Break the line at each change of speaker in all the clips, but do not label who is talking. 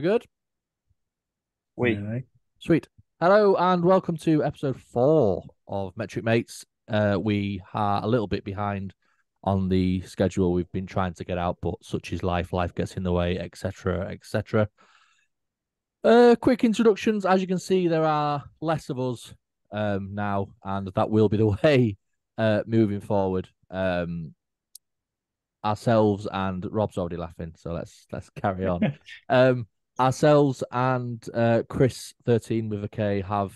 We good?
We.
Right.
Sweet. Hello and welcome to episode 4 of Metric Mates. We are a little bit behind on the schedule. We've been trying to get out, but such is life. Life gets in the way, etc., etc. Quick introductions. As you can see, there are less of us now, and that will be the way moving forward. Ourselves and Rob's already laughing, so let's carry on. Ourselves and Chris 13 with a K have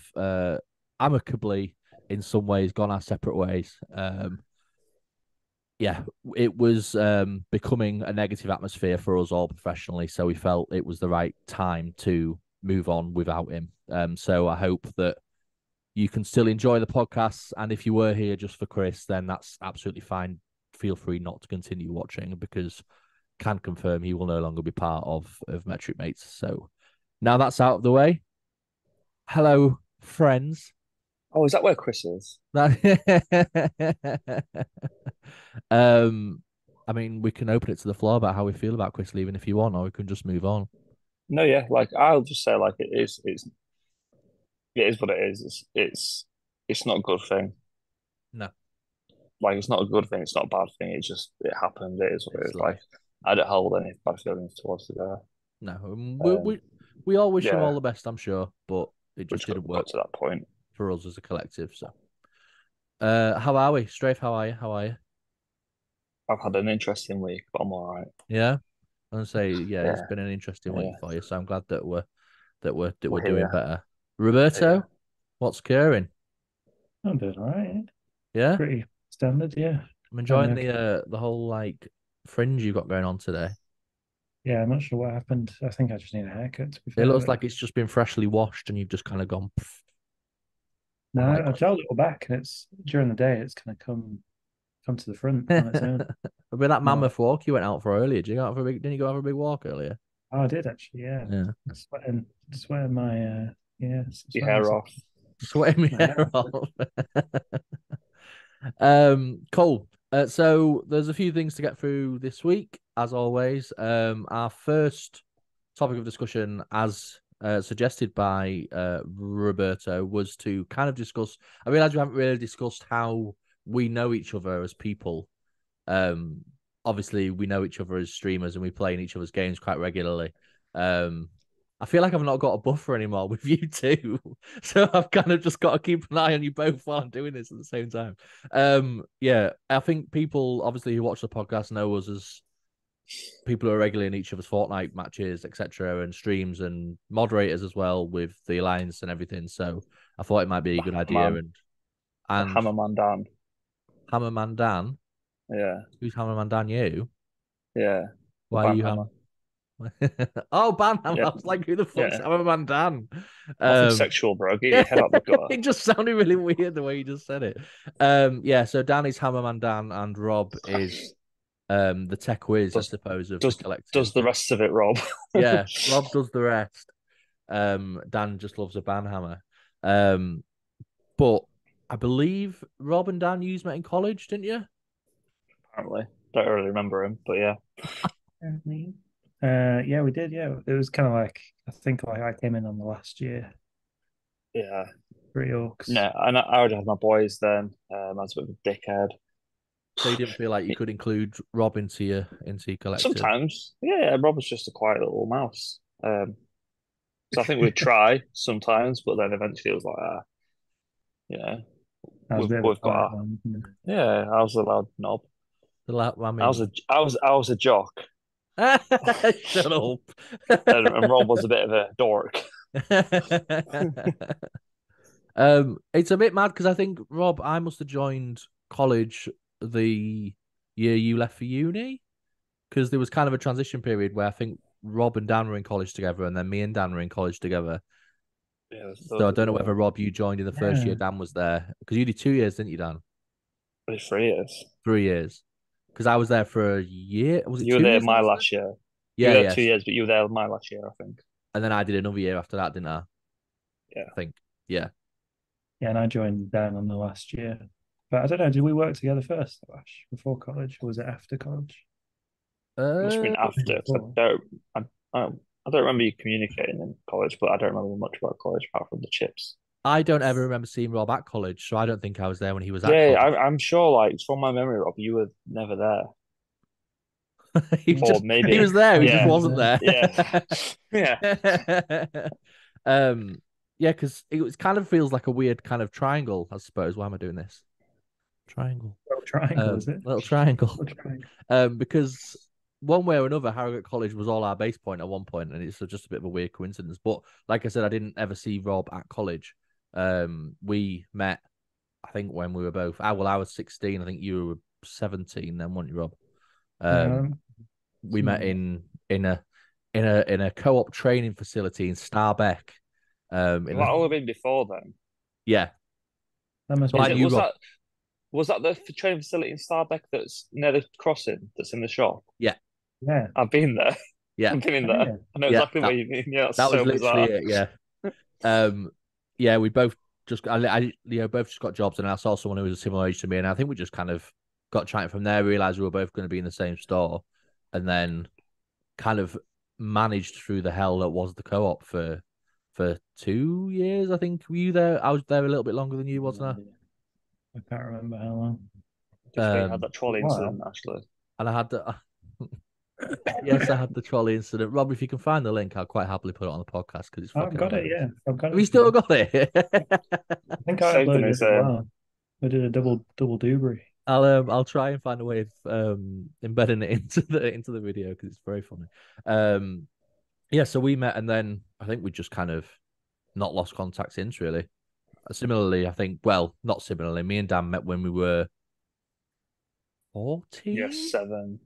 amicably in some ways gone our separate ways. Yeah, it was becoming a negative atmosphere for us all professionally, so we felt it was the right time to move on without him. So I hope that you can still enjoy the podcasts, and if you were here just for Chris, then that's absolutely fine. Feel free not to continue watching because can confirm he will no longer be part of Metric Mates. So now that's out of the way. Hello, friends.
Oh, is that where Chris is?
I mean, we can open it to the floor about how we feel about Chris leaving if you want, or we can just move on.
No, yeah. Like I'll just say, like it is. It is what it is. It's not a good thing.
No,
Like it's not a good thing. It's not a bad thing. It happened. It is what it
it's
is. Like
life.
I don't hold any bad feelings towards the guy.
No,
Um,
we all wish him
yeah,
all the best, I'm sure, but it
we
just
just got,
didn't work
got to that point.
for us as a collective. So, how are we, Strafe? How are you? How are you?
I've had an interesting week, but I'm all right.
Yeah, and say yeah, it's
Yeah,
been an interesting week
yeah.
for you. So I'm glad that we're
We're
doing
here.
better. Roberto,
Here.
what's occurring?
I'm doing all right.
Yeah,
Pretty standard, yeah.
I'm
Kind
enjoying
of,
the whole like fringe you got going on today.
yeah, I'm not sure what happened. I think I just need a haircut, to be
It
fair.
looks
But
like it's just been freshly washed and you've just kind of gone
no,
like
I gelled it all back, and it's during the day. It's kind of come to the front on its own.
a bit that
More,
mammoth walk you went out for earlier. Did you go out for a big? Didn't you go out for a big walk earlier?
oh, I did actually, yeah.
Yeah,
Sweating my, yeah,
Your
sweating
hair
myself.
off.
sweating my
My
hair
hair.
off. Cool. So there's a few things to get through this week, as always. Our first topic of discussion, as suggested by Roberto, was to kind of discuss. I realize we haven't really discussed how we know each other as people. Um, Obviously, we know each other as streamers and we play in each other's games quite regularly. Um, I feel like I've not got a buffer anymore with you two, so I've kind of just got to keep an eye on you both while I'm doing this at the same time. Yeah, I think people obviously who watch the podcast know us as people who are regularly in each other's Fortnite matches, etc., and streams and moderators as well with the alliance and everything. So I thought it might be a
The
good idea.
hammerman. The
And
hammerman Dan.
Hammerman Dan,
Yeah,
who's Hammerman Dan? You?
yeah. The
Why are you
banhammer.
Ham? Oh, Banham.
Yeah,
I was like, who the fuck's
yeah.
Hammerman Dan?
Nothing
Um,
sexual, bro. Get
yeah,
your head out the gutter.
it just sounded really weird the way you just said it. Yeah, so Dan is Hammerman Dan and Rob is the tech whiz, I
Does
suppose, of the
does
collective.
does the rest of it, Rob?
Yeah, Rob does the rest. Dan just loves a banhammer. Um, but I believe Rob and Dan you met in college, didn't you?
Apparently, don't really remember him, but yeah,
Apparently. Yeah, we did. Yeah, it was kind of like I think like I came in on the last year,
yeah.
three orcs.
No, I already had my boys then. I was a bit of a dickhead.
So you didn't feel like you could include Rob into your collective.
Sometimes, yeah, Rob was just a quiet little mouse. So I think we'd try sometimes, but then eventually it was like, you know,
I was a
we've
bit of a
we've got
quiet
our,
one.
yeah. I was a loud knob.
I
I was
mean,
a jock,
shut up.
and Rob was a bit of a dork.
It's a bit mad because I think Rob, I must have joined college the year you left for uni because there was kind of a transition period where I think Rob and Dan were in college together, and then me and Dan were in college together.
Yeah,
So
those
I
are
don't know whether Rob you joined in the first year
Yeah,
Dan was there because you did 2 years, didn't you, Dan?
the 3 years.
3 years because I was there for a year. Was it
You were
two
there
years? I
my
was there.
last year. You
Yeah,
were there two
yes,
years, but you were there my last year, I think.
and then I did another year after that, didn't I?
Yeah.
I think. Yeah.
yeah, and I joined Dan on the last year. But I don't know, did we work together first, Ash, before college, or was it after college?
Must have been
Uh,
after, 'cause
Before.
I don't, I don't remember you communicating in college, but I don't remember much about college apart from the chips.
I don't ever remember seeing Rob at college, so I don't think I was there when he was at
Yeah,
college.
I'm sure. Like from my memory, Rob, you were never there,
he
or
just he
maybe.
was there, he just
Yeah,
wasn't there.
yeah, yeah.
um, yeah, because it kind of feels like a weird kind of triangle, I suppose. Why am I doing this? Triangle.
Little triangle, is it?
Little triangle.
Little triangle.
Because one way or another, Harrogate College was all our base point at one point, and it's just a bit of a weird coincidence. But like I said, I didn't ever see Rob at college. We met, I think, when we were both. I was 16. I think you were 17 then, weren't you, Rob? We met in a co-op training facility in Starbeck.
That only been before then.
Yeah.
That must
So I
be.
knew
Was
Rob.
that was that the training facility in Starbeck that's near the crossing that's in the shop?
Yeah.
Yeah.
I've been there.
Yeah.
I've been in
Oh,
there.
yeah.
I know
Yeah,
exactly what you mean. Yeah, that's
that was
so
literally
bizarre.
it. Yeah. Yeah, we both just, both just got jobs, and I saw someone who was a similar age to me, and I think we just kind of got chatting from there. Realized we were both going to be in the same store, and then kind of managed through the hell that was the co-op for 2 years. I think were you there? I was there a little bit longer than you, wasn't
I can't remember how long.
Don't
I?
forget you had that trolley
Wow.
incident, actually.
And I had the yes, I had the trolley incident. Rob, if you can find the link, I'll quite happily put it on the podcast because it's
Oh,
fucking
I've got it.
hilarious.
Yeah, I've got
Have
it.
you still got it?
I think I
Saved them
uploaded it
his,
as well. I did a double doobery.
I'll try and find a way of embedding it into the video because it's very funny. Yeah, so we met, and then I think we just kind of not lost contact since, really. Similarly, I think, well, not similarly, me and Dan met when we were 14.
Yes, 7.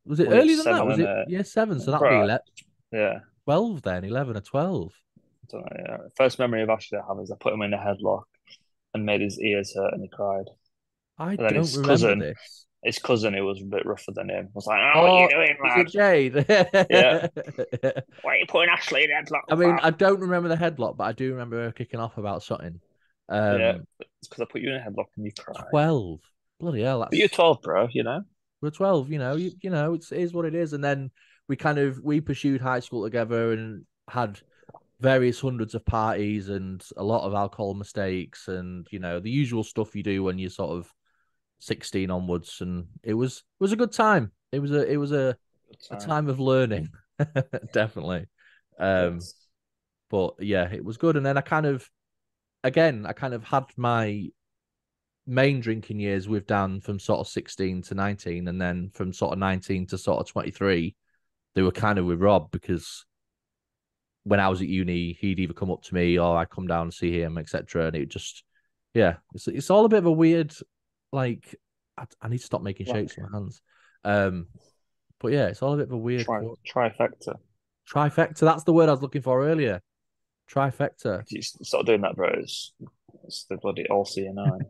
Was it
Well,
earlier
yes,
than that?
7
Was
and
it
8.
year 7? So that'll be
Right. Yeah.
12 then, 11 or 12.
Don't know, yeah. First memory of Ashley I have is I put him in a headlock and made his ears hurt and he cried.
I
And then
don't remember this.
his cousin, who was a bit rougher than him, was like, "Oh, what are
Oh,
you doing,
is
lad?
it Jade?
Yeah. Why are you putting Ashley in a headlock?"
I mean, I don't remember the headlock, but I do remember her kicking off about something.
Yeah, it's because I put you in a headlock and you cried.
12. Bloody hell,
But you're 12, bro, you know?
we're 12, you know, it is what it is. And then we pursued high school together and had various hundreds of parties and a lot of alcohol mistakes and, the usual stuff you do when you're sort of 16 onwards. And it was a good time. It was a time of learning, definitely.
Yes.
But yeah, it was good. And then I kind of had my main drinking years with Dan from sort of 16 to 19, and then from sort of 19 to sort of 23, they were kind of with Rob because when I was at uni, he'd either come up to me or I'd come down and see him, etc. And it just, yeah, it's all a bit of a weird, like, I need to stop making shapes with my hands. But yeah, it's all a bit of a weird
trifecta.
Trifecta, that's the word I was looking for earlier. Trifecta.
You stop doing that, bro. It's the bloody all-seeing eye.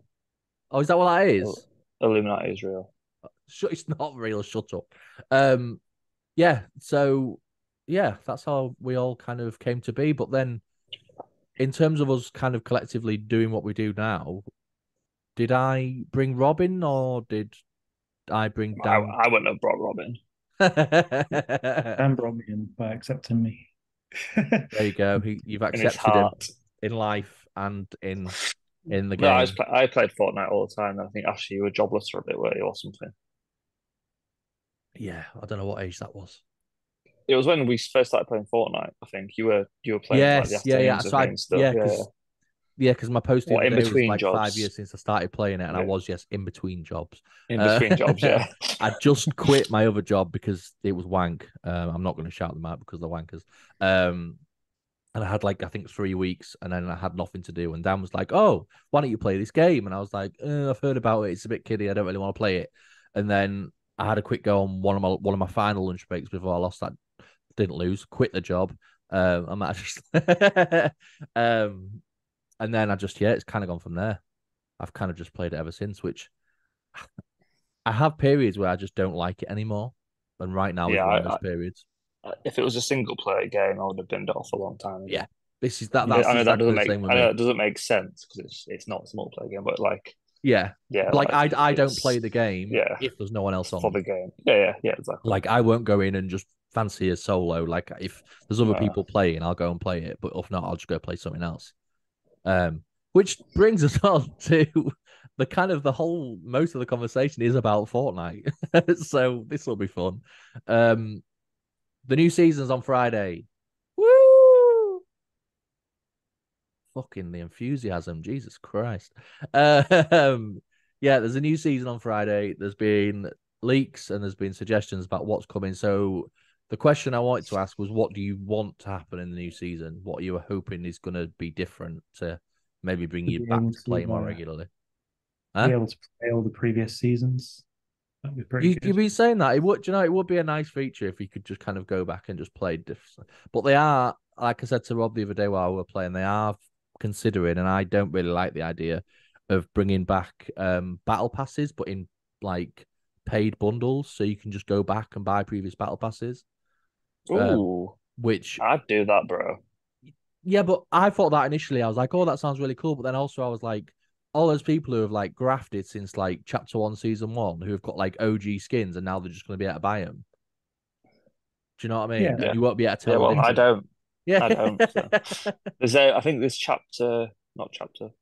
Oh, is that what that is?
Illuminati is real.
It's not real. Shut up. Yeah. So, yeah, that's how we all kind of came to be. But then, in terms of us kind of collectively doing what we do now, did I bring Robin or did I bring Dan?
I wouldn't have brought Robin.
Dan brought me in by accepting me.
There you go. You've accepted him in life and in the game.
No, I played Fortnite all the time. And I think actually you were jobless for a bit, were you, or something?
Yeah, I don't know what age that was.
It was when we first started playing Fortnite. I think you were playing
yes,
like the afternoons
So because my post the other day was like
jobs.
5 years since I started playing it, and I was in between jobs.
In between jobs, yeah.
I just quit my other job because it was wank. I'm not going to shout them out because they're wankers. And I had I think 3 weeks, and then I had nothing to do. And Dan was like, "Oh, why don't you play this game?" And I was like, "I've heard about it. It's a bit kiddie. I don't really want to play it." And then I had a quick go on one of my final lunch breaks before I lost that. Didn't lose. Quit the job. I'm just and then it's kind of gone from there. I've kind of just played it ever since, which I have periods where I just don't like it anymore. And right now is one of those periods.
If it was a single player game, I would have binned it off a long time ago.
Yeah. This is that.
That's
I know
exactly
that doesn't make.
I know that doesn't make sense because it's not a multiplayer game, but
yeah. I don't play the game if there's no one else on
for the game. Yeah, exactly.
I won't go in and just fancy a solo. Like if there's other people playing, I'll go and play it. But if not, I'll just go play something else. Which brings us on to the kind of most of the conversation is about Fortnite. So this will be fun. The new season's on Friday. Woo! Fucking the enthusiasm, Jesus Christ. Yeah, there's a new season on Friday. There's been leaks and there's been suggestions about what's coming. So the question I wanted to ask was, what do you want to happen in the new season? What you were hoping is going to be different to maybe bring you back to play more regularly?
Be able to play all the previous seasons. That'd be pretty good.
You've been saying that it would, it would be a nice feature if you could just kind of go back and just play different. But they are, like I said to Rob the other day while we were playing, they are considering, and I don't really like the idea of bringing back battle passes, but in like paid bundles, so you can just go back and buy previous battle passes.
Ooh,
which
I'd do that, bro.
Yeah, but I thought that initially. I was like, oh, that sounds really cool. But then also I was like, all those people who have like grafted since like chapter 1, season 1, who have got like OG skins, and now they're just going to be able to buy them. Do you know what I mean?
Yeah.
And you won't be able to tell.
Yeah, well, I don't.
Yeah,
I don't. So. I think this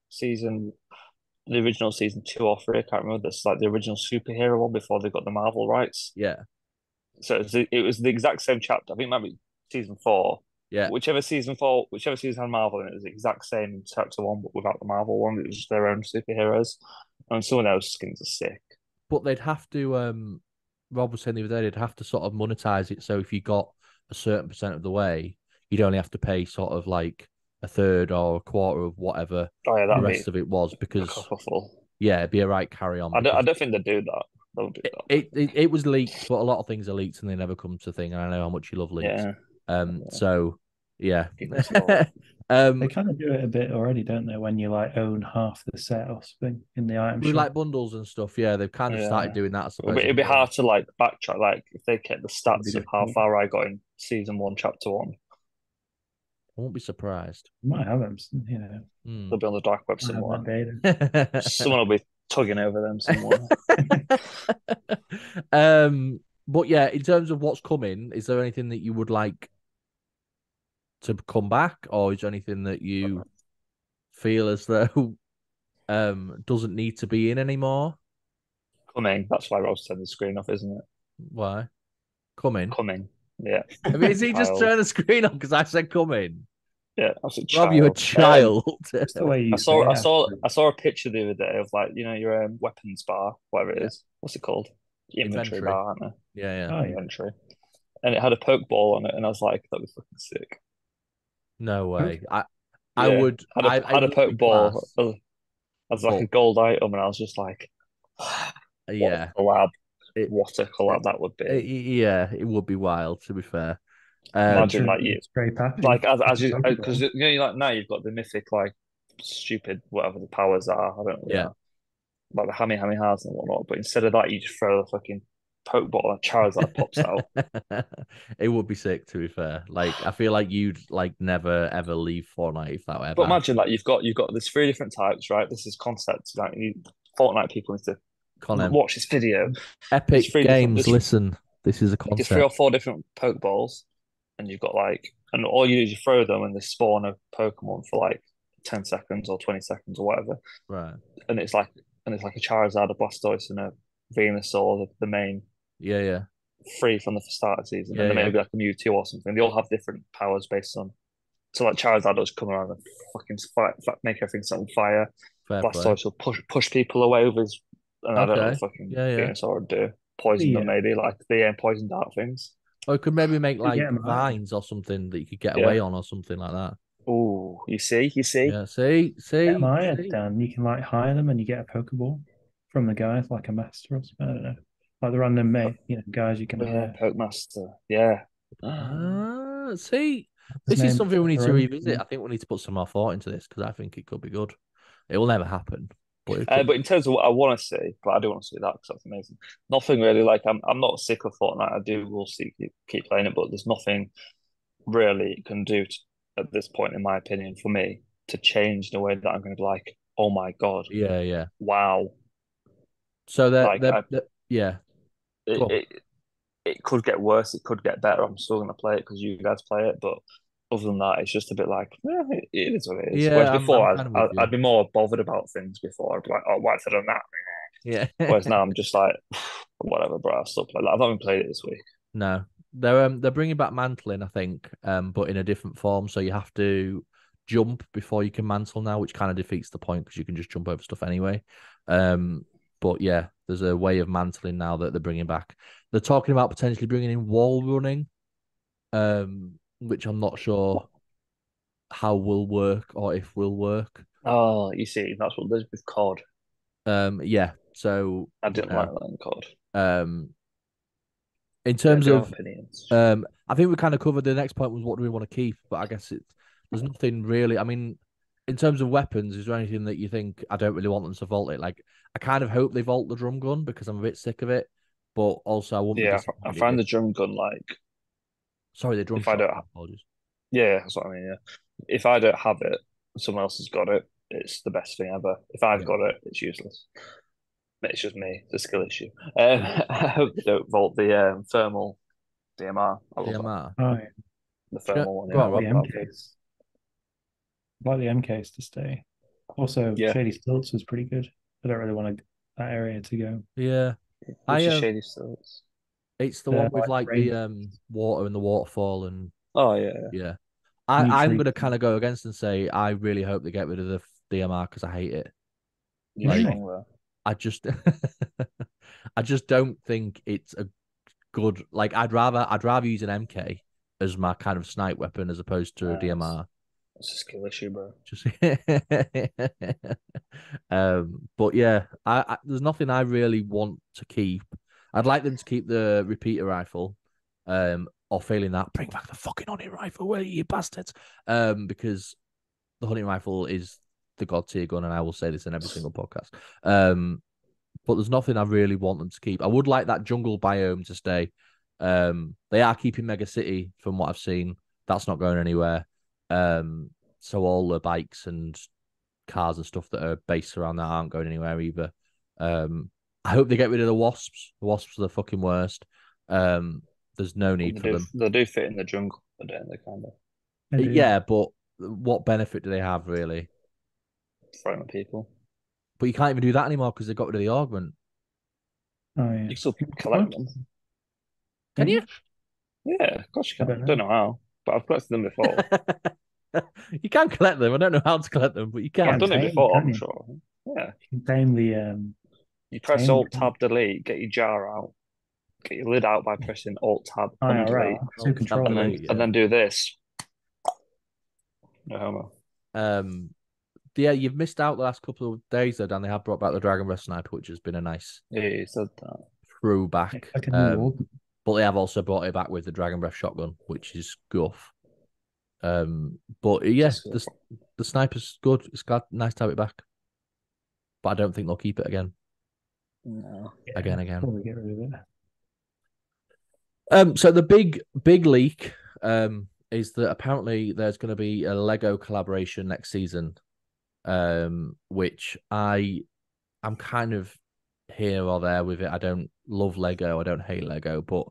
season, the original season 2 or 3. I can't remember. This like the original superhero one before they got the Marvel rights.
Yeah.
So it was the exact same chapter. I think it might be season 4.
Yeah.
Whichever season had Marvel in it, was the exact same in chapter 1, but without the Marvel one. It was just their own superheroes, and someone else's skins are sick.
But they'd have to. Rob was saying the other day, they'd have to sort of monetize it. So if you got a certain percent of the way, you'd only have to pay sort of like a third or a quarter of whatever the rest of it was, because it'd be a right carry on.
I don't think they do that. They'll do that.
It was leaked, but a lot of things are leaked and they never come to thing. And I know how much you love leaks. So yeah.
They kind of do it a bit already, don't they? When you like own half the set or something in the item
with
shop.
like bundles and stuff. Yeah, they've kind of started doing that. I suppose
it'd be hard to like backtrack. Like if they kept the stats of how far I got in season 1, chapter 1.
I won't be surprised.
You might have them, you know.
They'll be on the dark web somewhere. Someone will be tugging over them somewhere.
But yeah, in terms of what's coming, is there anything that you would like to come back, or is there anything that you feel as though doesn't need to be in anymore?
Coming. That's why Rob's turned the screen off, isn't it?
Why? Coming.
Yeah.
I mean, is he just turned the screen on because I said coming?
Yeah, I was a
child. Rob, you're a child.
That's the way you
I saw a picture the other day of like, your weapons bar, whatever it is. What's it called? Inventory bar, aren't they?
Yeah.
Oh,
inventory. And it had a Pokeball on it, and I was like, that'd be fucking sick.
No way. I would.
Had a Pokeball as like a gold item, and I was just like,
yeah,
what a collab that would be.
Yeah, it would be wild, to be fair.
Imagine like you, like as you, because like now you've got the mythic like stupid whatever the powers are. I don't know.
Yeah.
Like the hammy hearts and whatnot. But instead of that, you just throw the fucking Pokeball and Charizard pops out.
It would be sick, to be fair. Like I feel like you'd like never ever leave Fortnite if that ever.
But imagine like you've got there's 3 different types, right? This is concept. Like Fortnite people need to watch this video.
Epic Games, listen. This is a concept.
There's 3 or 4 different Pokeballs, and you've got like, and all you do is you throw them, and they spawn a Pokemon for like 10 seconds or 20 seconds or whatever.
Right.
And it's like a Charizard, a Blastoise, and a Venusaur, the main.
Yeah.
3 from the start of the season, and then maybe like a Mewtwo or something. They all have different powers based on. So like Charizard does come around and fucking make everything set on fire. Blastoise will push people away with his. And I don't know what fucking Venusaur would do. Poison them maybe, like the poison dart things.
Or you could maybe make like vines or something that you could get away on or something like that.
Oh, you see?
Yeah, see.
Get my head down. You can like hire them and you get a Pokeball from the guys, like a master or something. I don't know. Like the random guys you can hire.
Pokemaster. Yeah.
See, this is something we need to revisit. I think we need to put some more thought into this because I think it could be good. It will never happen.
But in terms of what I want to see, but I do want to see that because that's amazing. Nothing really like I'm not sick of Fortnite. Will keep playing it, but there's nothing really it can do at this point, in my opinion, for me to change the way that I'm going to be like, oh my god,
yeah,
wow.
So
It it could get worse. It could get better. I'm still going to play it because you guys play it, but other than that, it's just a bit like it is what it is.
Yeah,
Whereas
I'm
before,
kind of with you.
I'd be more bothered about things before. I'd be like, oh, why have I done that?
Yeah.
Whereas now I'm just like, whatever, bro. I'll still play. Like, I've not even played it this week.
No, they're bringing back mantling, I think, but in a different form. So you have to jump before you can mantle now, which kind of defeats the point because you can just jump over stuff anyway. But yeah, there's a way of mantling now that they're bringing back. They're talking about potentially bringing in wall running, which I'm not sure how will work or if will work.
Oh, you see, that's what there's with COD.
Yeah. So
I didn't like that in COD.
In terms of
opinions,
I think we kind of covered the next point was what do we want to keep, but I guess there's nothing really. I mean, in terms of weapons, is there anything that you think I don't really want them to vault it? Like, I kind of hope they vault the drum gun because I'm a bit sick of it, but also I wouldn't be
I
disappointed.
find the drum gun like.
Sorry, the drum
if
shot.
I don't,
apologies.
Yeah, that's what I mean. Yeah, if I don't have it, someone else has got it. It's the best thing ever. If I've got it, it's useless. It's just me. It's a skill issue. I hope they don't vault the thermal DMR. I love
DMR.
Oh, yeah.
The thermal one.
Go on,
The
Rob.
MKs. I'd like the MKs to stay. Also, Shady Stilts was pretty good. I don't really want that area to go.
Yeah.
Which is Shady Stilts?
It's the one with like the water and the waterfall and
yeah.
I'm gonna kind of go against and say I really hope they get rid of the DMR because I hate it. I just I just don't think it's a good like I'd rather use an MK as my kind of snipe weapon as opposed to a DMR.
It's a skill issue, bro.
But yeah, there's nothing I really want to keep. I'd like them to keep the repeater rifle, or failing that, bring back the fucking hunting rifle, will you bastards? Because the hunting rifle is the god tier gun, and I will say this in every single podcast. But there's nothing I really want them to keep. I would like that jungle biome to stay. They are keeping Mega City from what I've seen. That's not going anywhere. So all the bikes and cars and stuff that are based around that aren't going anywhere either. I hope they get rid of the wasps. The wasps are the fucking worst. There's no need for them.
They do fit in the jungle, don't they? Kind of.
Yeah, but what benefit do they have really?
Frightening people.
But you can't even do that anymore because they got rid of the augment.
Oh yeah.
You still collect them.
Can you?
Yeah, of course you can. I don't know how, but I've collected them before.
You can collect them. I don't know how to collect them, but you can.
I've done it before, I'm sure. Yeah.
You can tame the
you press Alt Tab Delete, get your jar out, get your lid out by pressing Alt Tab and Delete, and then do this. No homo.
Yeah, you've missed out the last couple of days though, Dan. They have brought back the Dragon Breath Sniper, which has been a nice throwback. But they have also brought it back with the Dragon Breath Shotgun, which is guff. But yeah, the sniper's good. It's nice to have it back. But I don't think they'll keep it again.
No.
Again.
Probably get rid of
it. So the big leak is that apparently there's going to be a Lego collaboration next season, which I'm kind of here or there with it. I don't love Lego. I don't hate Lego, but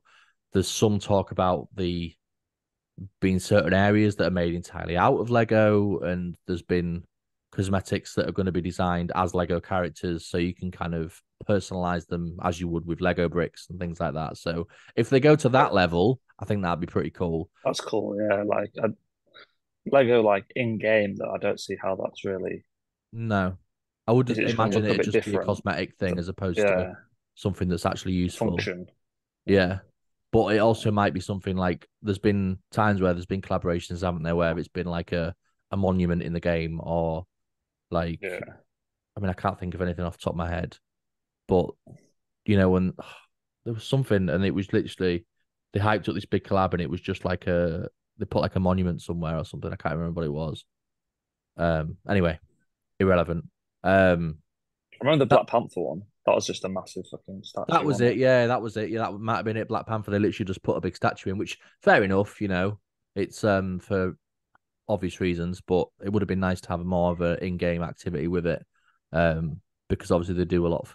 there's some talk about being certain areas that are made entirely out of Lego, and there's been cosmetics that are going to be designed as Lego characters, so you can kind of personalize them as you would with Lego bricks and things like that. So if they go to that level, I think that'd be pretty cool.
That's cool, yeah. Like Lego, like in game, though, I don't see how that's really.
No, I would imagine it just be a cosmetic thing as opposed to something that's actually useful.
Function.
Yeah. But it also might be something like there's been times where there's been collaborations, haven't there, where it's been like a monument in the game or like, I mean, I can't think of anything off the top of my head, but you know, when there was something and it was literally they hyped up this big collab and it was just like they put like a monument somewhere or something. I can't remember what it was. Anyway, irrelevant.
I remember the Black Panther one. That was just a massive fucking statue.
That was it. Yeah, that was it. Yeah, that might have been it. Black Panther. They literally just put a big statue in, which fair enough. You know, it's for obvious reasons, but it would have been nice to have more of an in-game activity with it, because obviously they do a lot.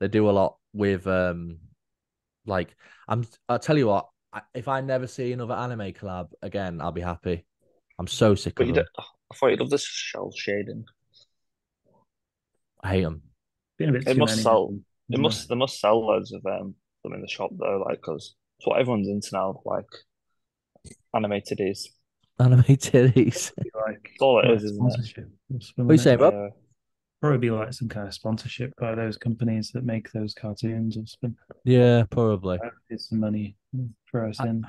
They do a lot with Like, I'll tell you what, if I never see another anime collab again, I'll be happy. I'm so sick
But
of them.
I thought you'd love this shell shading.
I hate them.
Been a bit
It
too
must
many.
sell. It
Isn't
must. They must sell loads of them in the shop though, like because it's what everyone's into now, like animated is.
Anime titties.
be like
It's all it
like
is, isn't it?
sponsorship or something,
What are you
wouldn't
saying,
it?
Rob?
Yeah.
Probably be like some kind of sponsorship by those companies that make those cartoons or something.
Yeah, probably.
Get some money for us
I,
in.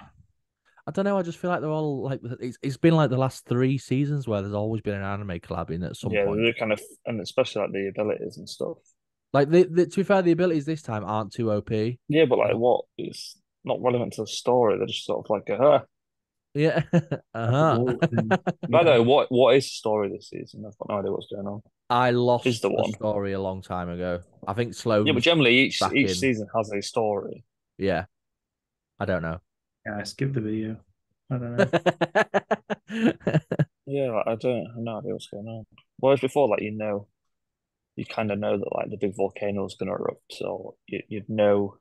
I don't know. I just feel like they're all like it's been like the last 3 seasons where there's always been an anime collab in at some
Yeah,
point.
they're kind of, and especially like the abilities and stuff.
Like to be fair, the abilities this time aren't too OP.
Yeah, but like what is not relevant to the story? They're just sort of like,
Yeah.
Like a
Uh-huh.
war within,
I don't
yeah.
know what is the story this season. I've got no idea what's going on.
I
Is the
lost the
one?
story a long time ago. I think
Yeah, but
Sloane's
generally
back
each
in.
season has a story.
Yeah. I don't know.
Yeah, I skipped the video. I don't know.
Yeah, like, I have no idea what's going on. Whereas before, like you kind of know that like the big volcano is going to erupt, so you'd know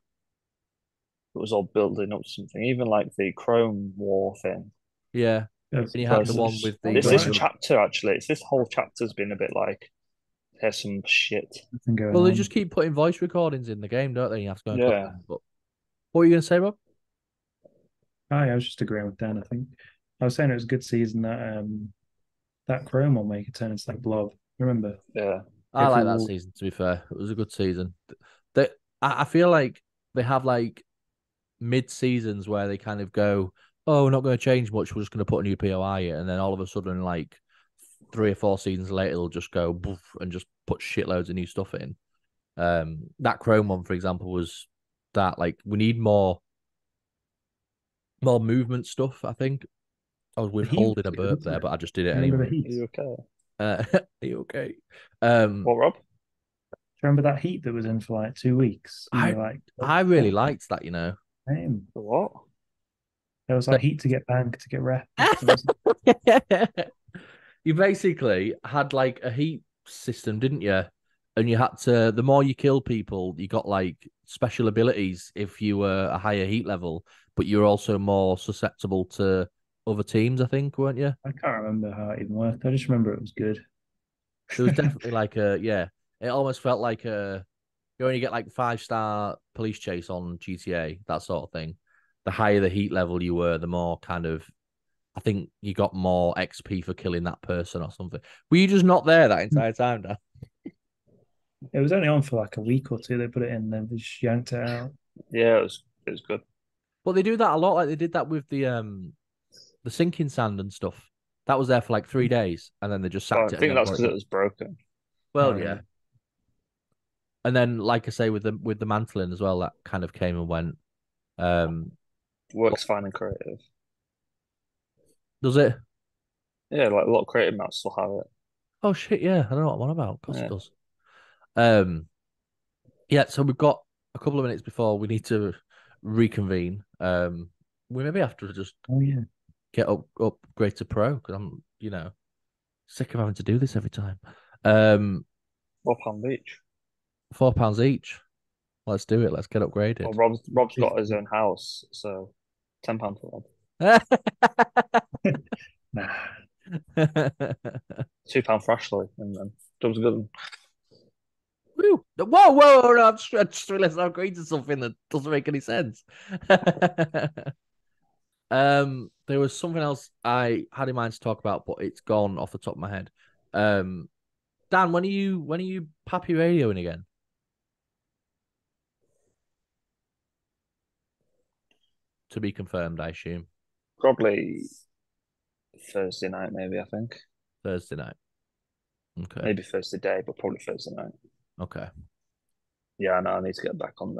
it was all building up to something. Even like the Chrome War thing.
Yeah.
There's
And you had
Whereas
the one with the
it's
all
this
right.
radio.
chapter actually. It's this whole chapter's been a bit like there's some shit.
Nothing going
Well, they
on.
just keep putting voice recordings in the game, don't they? You have to go and click
Yeah,
them. But what were you going to say, Rob?
I was just agreeing with Dan. I think I was saying it was a good season that that Chrome will make it turn into like Blob. Remember
yeah.
I
every
like that
wall.
season, to be fair. It was a good season. They, I feel like they have like mid seasons where they kind of go, oh, we're not going to change much. We're just going to put a new POI in. And then all of a sudden, like 3 or 4 seasons later, they'll just go boof and just put shitloads of new stuff in. That Chrome one, for example, was that like we need more movement stuff. I think I was
The heat was
withholding a
good,
burp
wasn't
there,
it?
but I just did it
Remember the
anyway.
heat?
Are you okay?
Are you okay? Um,
What, Rob?
Remember that heat that was in for like 2 weeks? You
I
know, like
I really liked that, you know.
same.
The what?
There was
So,
like heat to get bang to get rep or something.
you basically had like a heat system, didn't you? And you had to, the more you kill people, you got like special abilities if you were a higher heat level, but you're also more susceptible to other teams, I think, weren't you?
I can't remember how it even worked. I just remember it was good.
There was definitely like yeah, it almost felt like you only get like 5-star police chase on GTA, that sort of thing. The higher the heat level you were, the more kind of I think you got more XP for killing that person or something. Were you just not there that entire time, Dan?
It was only on for like a week or two. They put it in, then they just yanked it out.
Yeah, it was good.
But they do that a lot. Like they did that with the sinking sand and stuff. That was there for like 3 days, and then they just
Well,
sacked
I
it and
think
then
that's
brought it
because it
back.
was broken.
Oh
Well, yeah.
really?
And then, like I say, with the mantling as well, that kind of came and went. Um,
Works fine and creative.
does it?
Yeah, like a lot of creative maps still have it.
Oh shit! Yeah, I don't know what I'm on about. Of course it
Yeah.
does. Yeah. So we've got a couple of minutes before we need to reconvene. We maybe have to just
Oh yeah.
get upgrade to pro because I'm sick of having to do this every time. Um,
£4 each.
£4 each. Let's do it. Let's get
Well,
upgraded.
Rob's got his own house, so £10 for Rob.
Nah.
£2 for Ashley, and then Dub's a good one.
Woo. Whoa! No, I just realized I agreed to something that doesn't make any sense. There was something else I had in mind to talk about, but it's gone off the top of my head. Dan, when are you Pappy radioing again? To be confirmed, I assume.
Probably Thursday night, maybe, I think.
Thursday night. Okay.
Maybe Thursday day, but probably Thursday night.
Okay.
Yeah, no, I need to get back on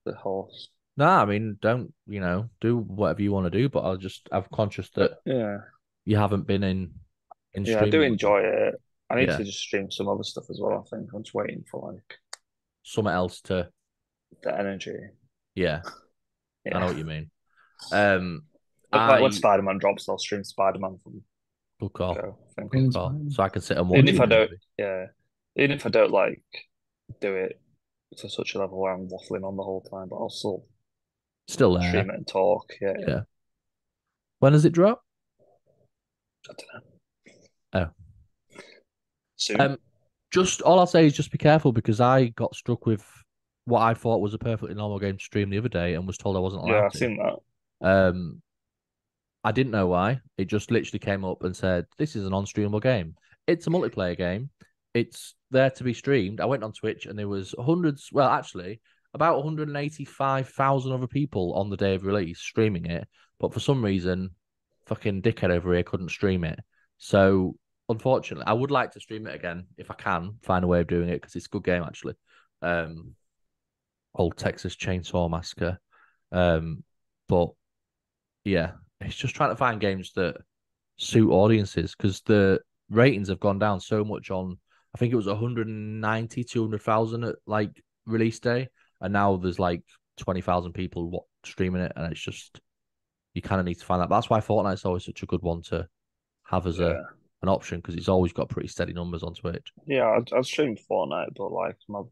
the horse.
Nah, I mean, don't, do whatever you want to do, but I'm conscious that
Yeah.
you haven't been in
Yeah, I do
streaming much.
enjoy it. I need
Yeah.
to just stream some other stuff as well, I think. I'm just waiting for like
Something else to,
the energy.
yeah, I know
Yeah.
what you mean. Um,
Like when
I,
Spider-Man drops, I'll stream Spider-Man from
good call,
Go, I think.
good call. So I can sit and
Even
watch
if
it
I don't,
maybe.
yeah. Even if I don't like do it to such a level where I'm waffling on the whole time, but I'll still
Still there.
Stream it and talk. Yeah.
When does it drop?
I don't know.
Oh.
Soon.
Just all I'll say is just be careful because I got struck with what I thought was a perfectly normal game to stream the other day and was told I wasn't allowed
Yeah, I've
to.
seen that.
I didn't know why. It just literally came up and said, "This is an on-streamable game. It's a multiplayer game. It's there to be streamed." I went on Twitch and there was hundreds, well, actually, about 185,000 other people on the day of release streaming it. But for some reason, fucking dickhead over here couldn't stream it. So unfortunately, I would like to stream it again if I can find a way of doing it because it's a good game actually. Old Texas Chainsaw Massacre. But yeah, it's just trying to find games that suit audiences because the ratings have gone down so much on. I think it was 190, 200,000 at like release day, and now there's like 20,000 people streaming it, and it's just you kind of need to find that. But that's why Fortnite's always such a good one to have as an option because it's always got pretty steady numbers on Twitch.
Yeah, I've streamed Fortnite, but like my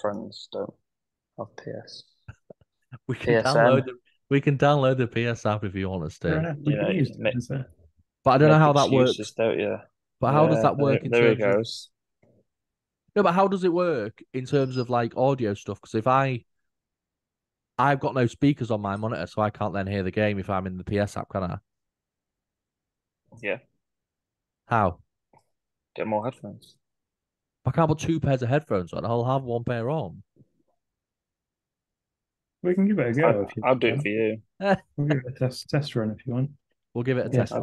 friends don't have PS.
We can download the PS app if you want us to. But I don't know how that works.
Don't you?
But how does that work in
there
terms
it goes.
No, but how does it work in terms of like audio stuff? Because if I've got no speakers on my monitor, so I can't then hear the game if I'm in the PS app, can I?
Yeah.
How?
Get more headphones.
I can't put two pairs of headphones on. I'll have one pair on.
We can give it a go if you
I'll do it for you.
We'll give it a test run if you want.
We'll give it a test run.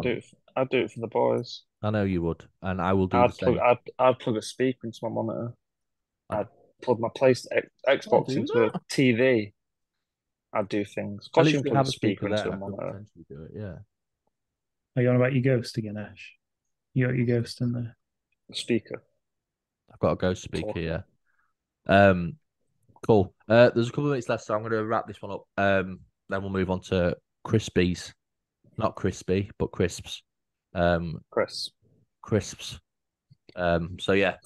I'll do it for the boys.
I know you would, and I will do the same.
I'd plug a speaker into my monitor. I'd plug my Xbox into a TV. I'd do things.
At least have a speaker there. I could potentially do it. Yeah.
Are you on about your ghost again, Ash? You got your ghost in there.
Speaker.
I've got a ghost speaker. Yeah. Cool. There's a couple of minutes left, so I'm going to wrap this one up. Then we'll move on to Crispies, not crispy, but crisps. Crisps. So yeah.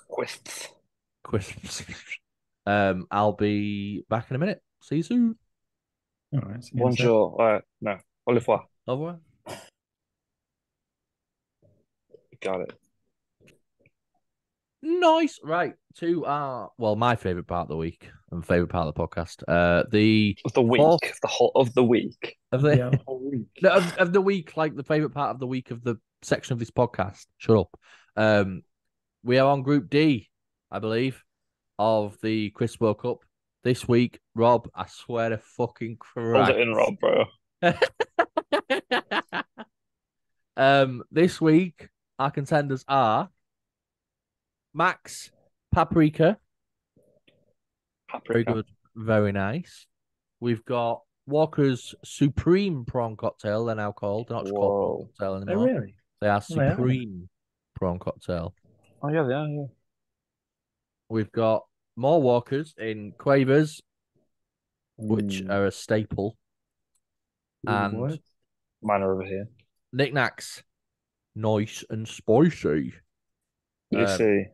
Crisps. I'll be back in a minute. See you soon.
All right.
Bonjour. No. Au revoir.
Au revoir.
Got it.
Nice. Right. To my favorite part of the week and favorite part of the podcast. The
week. Of the week.
Of the whole week. No, of the week, like the favorite part of the week of the section of this podcast. Shut up. We are on Group D, I believe, of the Chris World Cup this week. Rob, I swear to fucking Christ.
Hold it in, Rob,
bro. This week, our contenders are Max Paprika. Very good. Very nice. We've got Walker's Supreme Prawn Cocktail. They're now called. They're not just called Prawn Cocktail anymore.
Really?
They are Supreme Prawn Cocktail.
Oh, yeah, they are, yeah.
We've got more Walkers in Quavers, which are a staple. And
mine are over here.
Knickknacks, nice and spicy.
You see.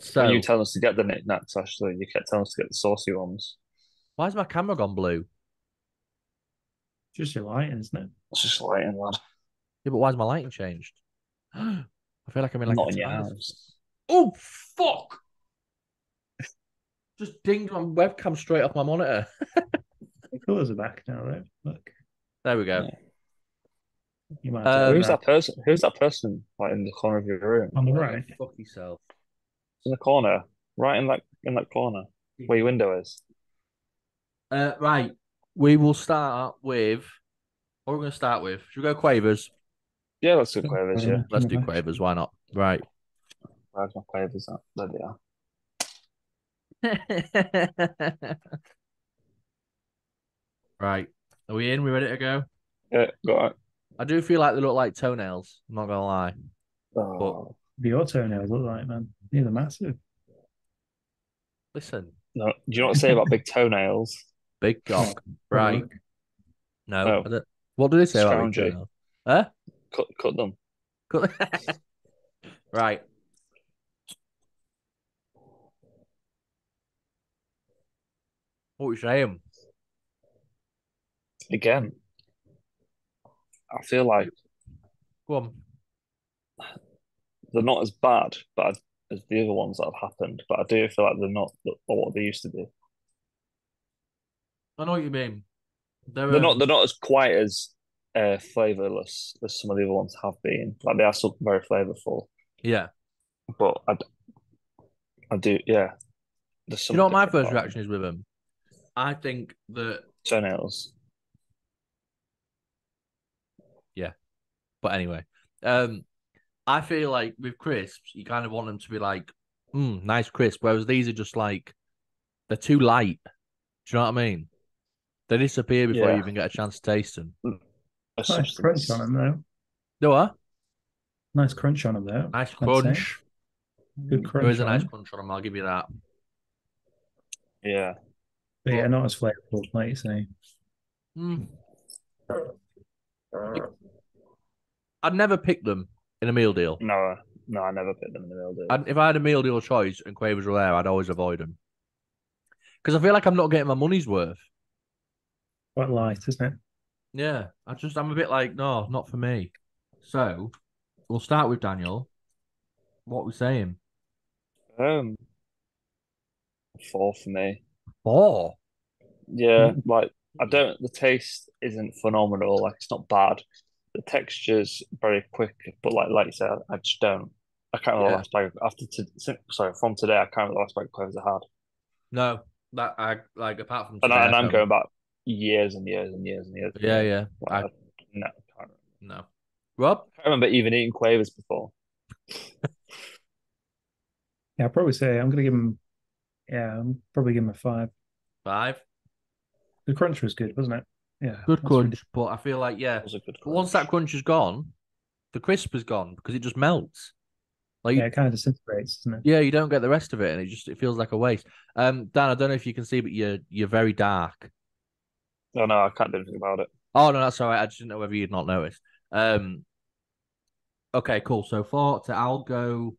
So
when you tell us to get the knickknacks, actually, you kept telling us to get the saucy ones.
Why is my camera gone blue?
Just your lighting, isn't it?
It's just lighting, lad.
Yeah, but why has my lighting changed? I feel like I'm in like
not in your house.
Oh fuck! Just dinged my webcam straight off my monitor.
The colours are back now, right? Look.
There we go.
Yeah. You might who's that person? Who's that person? Like in the corner of your room?
On the right.
Fuck yourself.
In the corner, right in that corner where your window is.
Right. We will start with. What are we going to start with? Should we go Quavers?
Yeah, let's do Quavers. Yeah,
let's do Quavers. Why not? Right.
Where's my Quavers at? There they
are. Right. Are we in? We ready to go?
Yeah, got it.
I do feel like they look like toenails. I'm not gonna lie.
But your toenails look like, man. They're massive.
Listen.
No, do you know what to say about big toenails?
Big cock. Right. No. What do they say about big toenails? Huh?
Cut them.
Right. What are you saying?
again, I feel like
Go on.
they're not as bad, but as the other ones that have happened. But I do feel like they're not what they used to be.
I know what you mean.
They're not. They're not as quite as flavorless as some of the other ones have been. Like they are still very flavorful.
Yeah.
But I do. Yeah. There's
You know
something
what my
different
first
about
reaction is with them? I think that
toenails.
yeah. But anyway, I feel like with crisps, you kind of want them to be like, nice crisp. Whereas these are just like they're too light. Do you know what I mean? They disappear before you
Yeah.
even get a chance to taste them.
A
Nice crunch on
substance.
them though.
No what?
Nice crunch on them though.
Nice
I'd say
crunch.
good
There is
crunch
a
on
nice
them.
crunch on them. I'll give you that.
Yeah.
But yeah,
But
not as flavorful, like you say.
mm, I'd never pick them in a meal deal.
No. No, I never put them in the middle.
If I had a meal deal choice and quavers were there, I'd always avoid them because I feel like I'm not getting my money's worth.
Quite light, isn't it?
Yeah, I'm a bit like, no, not for me. So we'll start with Daniel. What are we saying?
Um, 4 for me.
4.
Yeah, like I don't. The taste isn't phenomenal. Like it's not bad. The texture's very quick, but like you said, I just don't. I can't remember the
Yeah.
last bag sorry, from today. I can't remember the last bag of cloves I had,
No, that I like apart from
and
today, I
I'm
don't.
going back years and years and years and years
Yeah,
ago.
yeah.
Like, no, I can't
No. Rob?
remember even eating quavers before.
Yeah, I'll probably say I'm gonna give him. Yeah, I'm probably give him a 5.
5.
The crunch was good, wasn't it? Yeah,
Good
that's ridiculous.
crunch, but I feel like
It was a good
But once
crunch.
that crunch is gone, the crisp is gone because it just melts.
Yeah,
Like
it kind of disintegrates, doesn't it?
yeah, you don't get the rest of it, and it feels like a waste. Dan, I don't know if you can see, but you're very dark.
No, no, I can't do anything about it.
Oh no, that's all right. I just didn't know whether you'd not noticed. Um, okay, cool. So 4 to I'll go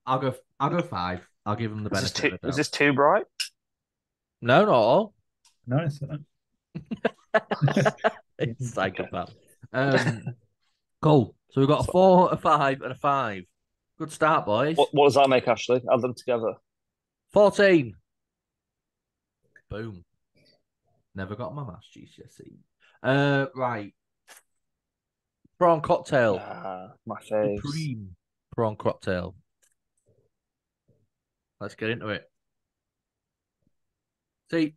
5. I'll give them the benefit of the
Is
doubt.
this too bright?
No, not all.
Nice.
It's
Okay.
psychopath. Cool. So we've got a 4, a 5, and a 5. Good start, boys.
What does that make, Ashley? Add them together.
14. Boom. Never got my maths GCSE. Right. Prawn cocktail.
Ah, my faves.
Supreme prawn cocktail. Let's get into it. See,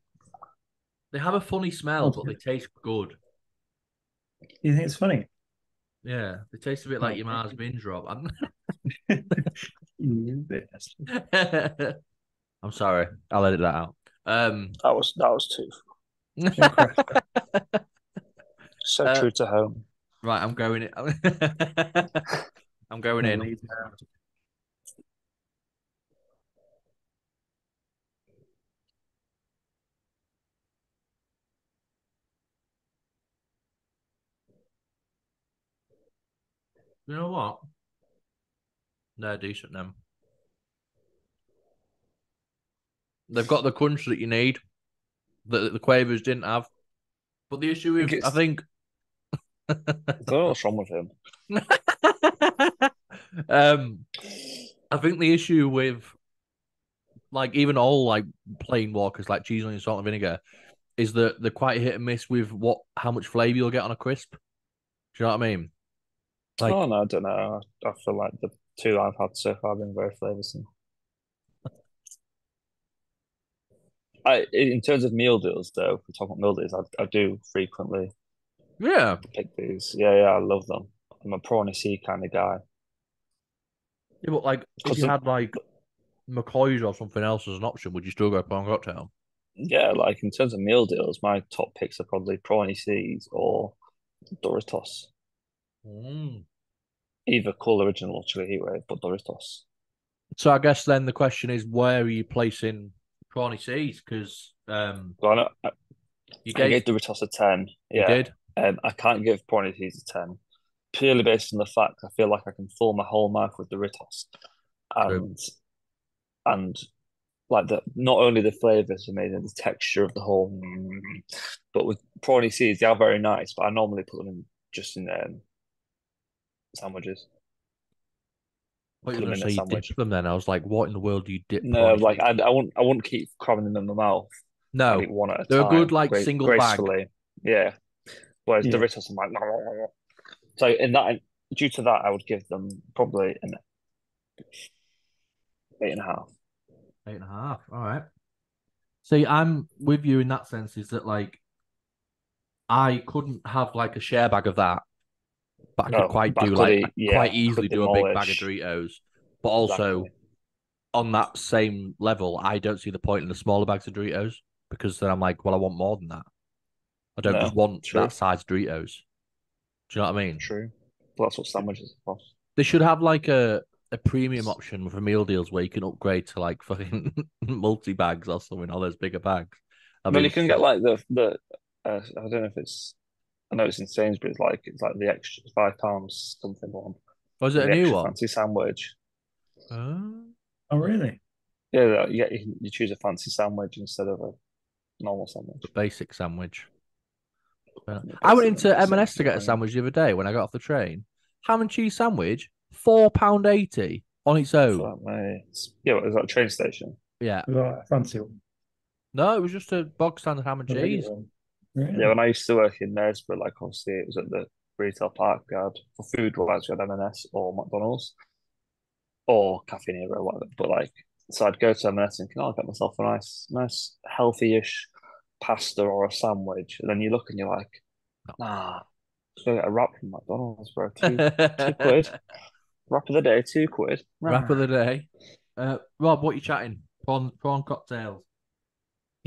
they have a funny smell, but they taste good.
You think it's funny?
Yeah, they taste a bit like your Mars binge drop. I'm sorry. I'll edit that out.
That was too so true to home.
Right, I'm going in. I'm going in. You know what? They're decent then. They've got the crunch that you need that the quavers didn't have. But the issue is, I think
I don't know what's wrong with him.
I think the issue with like even all like plain walkers like cheese, onion, salt, and vinegar is that they're quite hit and miss with how much flavour you'll get on a crisp. Do you know what I mean? Like,
Oh no, I don't know. I feel like the 2 I've had so far have been very flavoursome. In terms of meal deals, though, if we talk about meal deals, I do frequently
yeah,
pick these. Yeah, yeah, I love them. I'm a prawny sea kind of guy.
yeah, but like if you had like McCoy's or something else as an option, would you still go prawn cocktail?
Yeah, like in terms of meal deals, my top picks are probably prawny seas or Doritos. Either Cool Original or Chili Heatwave, but Doritos.
So I guess then the question is, where are you placing prawny seas? Because
well, I gave Doritos a 10. Yeah.
You did?
I can't give prawny seas a 10 purely based on the fact I feel like I can fill my whole mouth with Doritos, and like not only the flavors are amazing, the texture of the whole, but with prawny seeds, they are very nice, but I normally put them in just in sandwiches.
What you were going to say? You dip them then? I was like, what in the world do you dip?
No, like I wouldn't keep cramming them in my mouth.
No,
I'd eat one at a
they're
time.
a good like single
gracefully.
bag.
Yeah. Whereas Doritos, I'm like, so in that, due to that, I would give them probably an 8.5.
8.5. All right. See, I'm with you in that sense. Is that like I couldn't have like a share bag of that, but I could quite easily do a big bag of Doritos. But also on that same level, I don't see the point in the smaller bags of Doritos because then I'm like, well, I want more than that. I don't just want that size Doritos. Do you know what I mean?
True. Well, that's what sandwiches are.
They should have like a premium option for meal deals where you can upgrade to like fucking multi bags or something, all those bigger bags.
Well, you can get like the I don't know if it's, I know it's in Sainsbury's, it's like the extra £5 something one.
Was it a new one?
Fancy sandwich.
Oh, really?
Yeah, you choose a fancy sandwich instead of a normal sandwich.
A basic sandwich. I went into M&S to get a sandwich the other day when I got off the train. Ham and cheese sandwich, £4.80 on its own.
Yeah, what, is that a train station?
Yeah.
Fancy one.
No, it was just a bog standard ham and cheese.
Really?
Yeah, when I used to work in Knaresborough, like obviously it was at the retail park yard for food wise, we had M&S or McDonald's or Cafe Nero or whatever. But so I'd go to M&S and I'll get myself a nice healthy-ish pasta or a sandwich. And then you look and you're like, nah, just go get a wrap from McDonald's, bro. £2. Wrap of the day, £2.
Wrap of the day. Rob, what are you chatting? Prawn cocktails.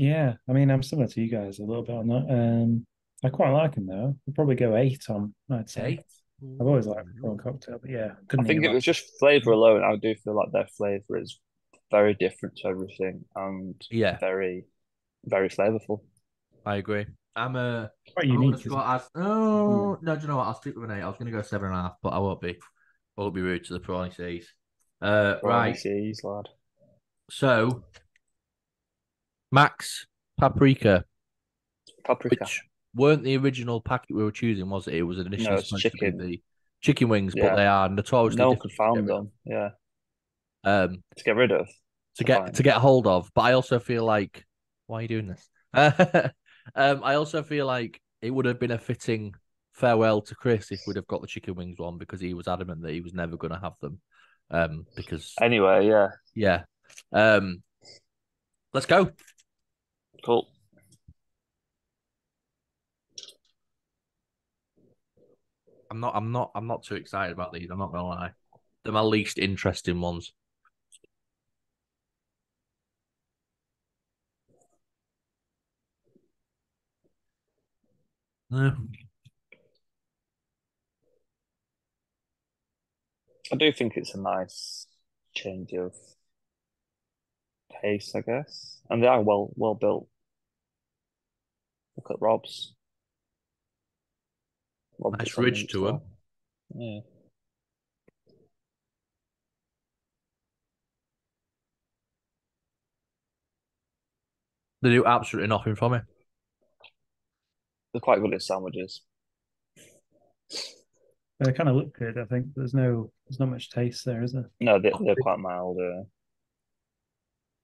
Yeah, I mean, I'm similar to you guys a little bit on that. I quite like them though. I'd probably go 8 on, I'd say.
8?
I've always liked prawn cocktail, but yeah,
I think it was just flavour alone. I do feel like their flavour is very different to everything and very, very flavourful.
I agree. I'm
quite unique.
No, do you know what? I'll stick with an 8. I was going to go 7.5, but I won't be rude to the prawny seas. Right.
Seas, lad.
So, Max Paprika. Which weren't the original packet we were choosing, was it? It was initially supposed to be the chicken wings, but they are notoriously
no one could find them. Yeah. To get rid of.
To get hold of. But I also feel like, why are you doing this? I also feel like it would have been a fitting farewell to Chris if we'd have got the chicken wings one because he was adamant that he was never going to have them. Because
anyway, yeah.
Let's go.
Cool.
I'm not too excited about these. I'm not gonna lie. They're my least interesting ones.
I do think it's a nice change of pace, I guess, and they are well built. Look at Rob's.
Nice ridge to them.
Yeah.
They do absolutely nothing for me.
They're quite good at sandwiches.
They kind of look good. I think there's not much taste there, is there?
No, they're quite mild.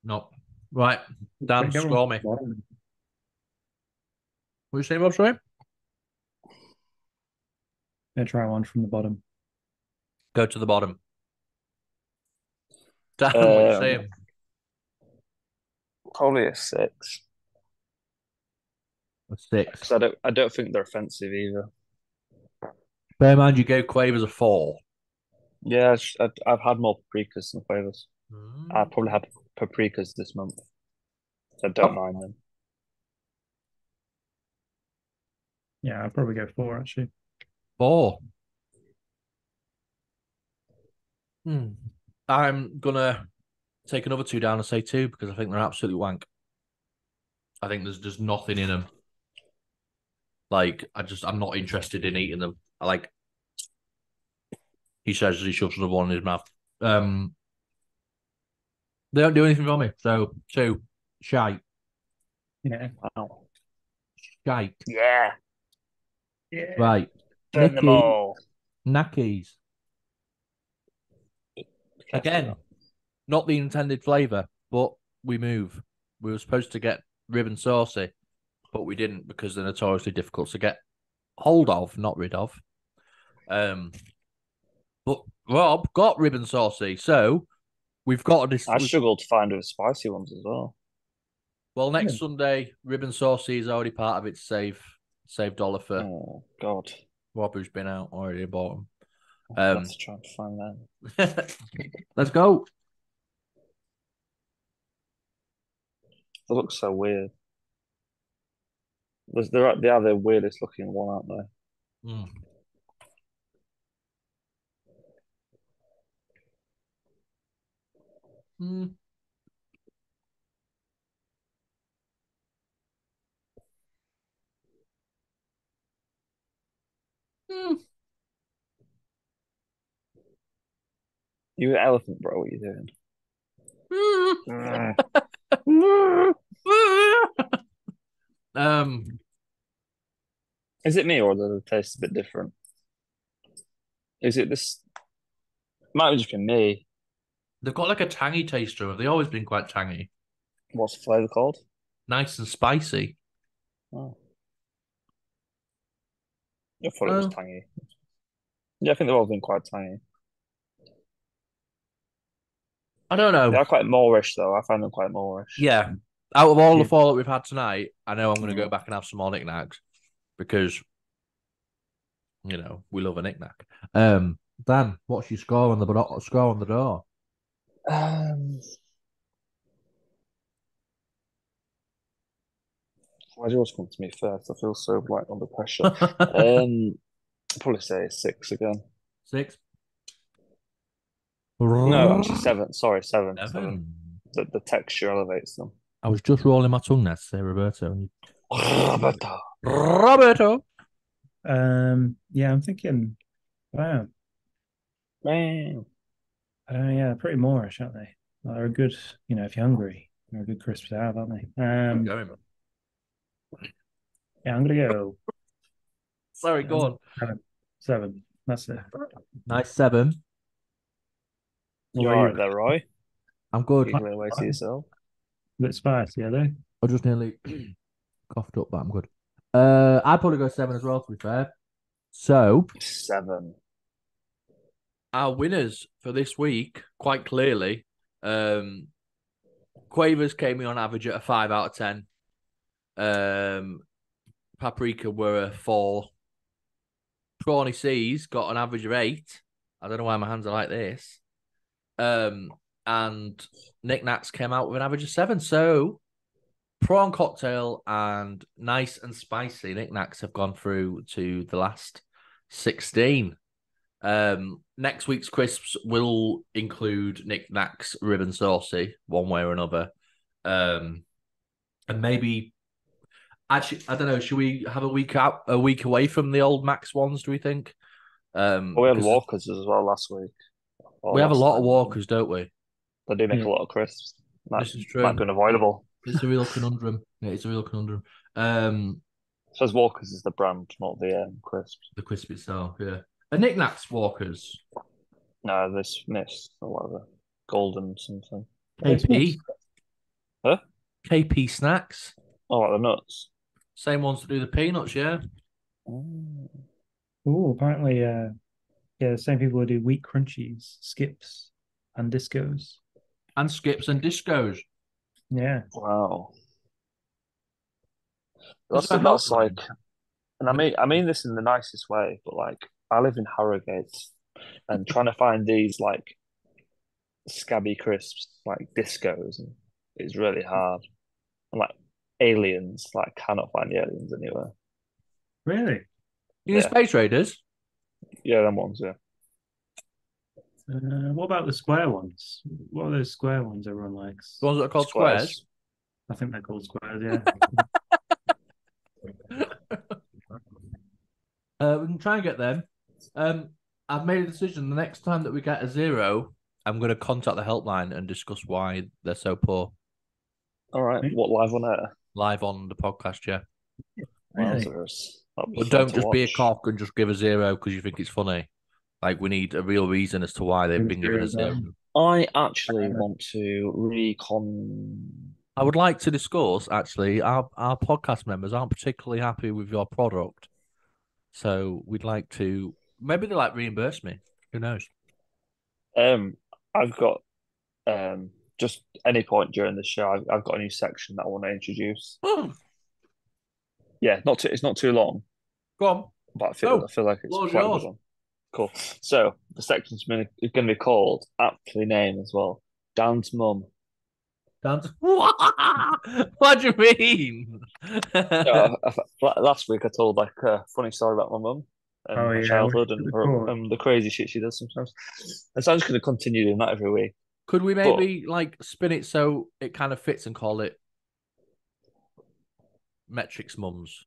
No. Right. Dan, score me. What are you saying, Rob? Sorry?
Gonna try one from the bottom.
Go to the bottom. Dan, what are you saying?
Probably a 6.
A 6.
Because I don't think they're offensive either.
Bear in mind, you gave Quavers a 4.
Yeah, I've had more paprikas than Quavers. I probably had paprikas this month. So I don't mind them.
Yeah, I'd probably go 4 actually.
4. I'm gonna take another 2 down and say 2 because I think they're absolutely wank. I think there's just nothing in them. I'm not interested in eating them. He says he shoves another one in his mouth. They don't do anything for me. So 2, shite.
Yeah.
Wow.
Shite.
Yeah.
Right.
Burn them all.
Knackies. Again, not the intended flavour, but we move. We were supposed to get rib and saucy, but we didn't because they're notoriously difficult to get hold of, not rid of. But Rob got rib and saucy, so we've got a.
I struggled to find the spicy ones as well.
Well, next Sunday, rib and saucy is already part of its save dollar for.
Oh God,
Rob, who's been out already bought them.
Let's try and find them.
Let's go.
They look so weird. They are the weirdest looking one, aren't they?
Mm. Mm. Mm.
You an elephant, bro? What are you doing? Is it me or does it taste a bit different? Is it this? Might have just been me.
They've got like a tangy taste to them. They've always been quite tangy.
What's the flavour called?
Nice and spicy.
Oh. I thought it was tangy. Yeah, I think they've all been quite tangy.
I don't know.
They are quite Moorish, though. I find them quite Moorish.
Yeah. Out of all the four that we've had tonight, I know I'm going to go back and have some more knickknacks because, you know, we love a knickknack. Dan, what's your score on the door?
Why do you always come to me first? I feel so like under pressure. I'd probably say 6 again.
6?
No, actually 7. Sorry, 7.
7.
The texture elevates them.
I was just rolling my tongue there to say Roberto.
Roberto. Yeah, I'm thinking. Wow.
Man.
Yeah, pretty Moorish, aren't they? Well, they're a good, if you're hungry, they're a good crisp to have, aren't they? Yeah, I'm gonna go.
Sorry, go on.
7. That's it.
Nice 7.
You all right there, Roy?
I'm good.
Usually away to yourself.
A bit spicy, are they?
I just nearly coughed up, but I'm good. I'd probably go 7 as well, to be fair. So
7.
Our winners for this week, quite clearly, Quavers came in on average at a 5 out of 10. Paprika were a 4. Prawny C's got an average of 8. I don't know why my hands are like this. And Knickknacks came out with an average of 7. So prawn cocktail and nice and spicy Knickknacks have gone through to the last 16. Next week's crisps will include Knickknacks rib and saucy, one way or another. And maybe actually, I don't know, should we have a week away from the old Max ones, do we think?
We had Walkers as well last week.
We have a lot of Walkers, don't we?
They do make a lot of crisps.
This is true.
Might be unavoidable.
It's a real conundrum. Yeah, it's a real conundrum.
So Walkers is the brand, not the crisps.
The crisp itself, yeah. Are Knickknacks Walkers?
No, this Smiths or whatever. Golden something.
KP?
Huh?
KP Snacks.
Oh, like the nuts?
Same ones that do the peanuts, yeah.
Oh, apparently, the same people who do wheat crunchies, skips, and discos.
And skips and discos.
Yeah.
Wow. That's like, and I mean this in the nicest way, but like I live in Harrogate, and trying to find these like scabby crisps, like discos, is really hard. And like aliens, like cannot find the aliens anywhere.
Really?
You know Space Raiders?
Yeah, them ones, yeah.
What about the square ones? What are those square ones everyone likes?
The ones that are called squares?
I think they're called squares, yeah.
We can try and get them. I've made a decision. The next time that we get a 0, I'm going to contact the helpline and discuss why they're so poor.
All right. What, live on air?
Live on the podcast, yeah.
Really?
But don't just be a cock and just give a 0 because you think it's funny. Like, we need a real reason as to why they've been given a 0.
I actually want to recon.
I would like to discuss, actually, our podcast members aren't particularly happy with your product. So we'd like to, maybe they like reimburse me. Who knows?
I've got, just any point during the show, I've got a new section that I want to introduce. Yeah, it's not too long.
Go on.
But I feel like it's quite a good one. Cool. So the section's going to be called, aptly named as well, Dan's Mum.
Dan's What do you mean?
Last week I told like a funny story about my mum and my childhood and the crazy shit she does sometimes. And so I'm just going to continue doing that every week.
Could we maybe like spin it so it kind of fits and call it Metric's Mums?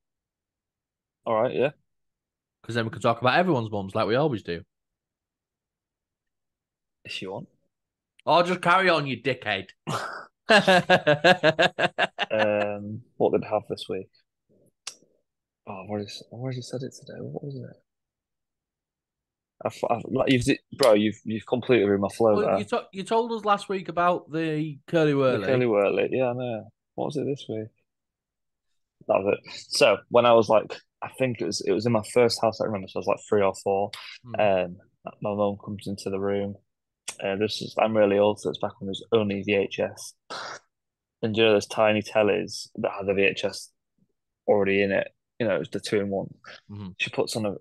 All right, yeah.
Because then we can talk about everyone's mums like we always do.
If you want.
Or just carry on, you dickhead.
What did I have this week? Oh, I've already said it today. What was it? You've completely ruined my flow there.
You told us last week about the curly whirly.
The curly whirly, yeah, I know. What was it this week? That was it. So when I was like, I think it was in my first house. I remember, so I was like 3 or 4. My mum comes into the room. I'm really old, so it's back when there's only VHS. And you know, those tiny tellies that had the VHS already in it. You know, it was the 2-in-1.
Mm-hmm.
She puts on a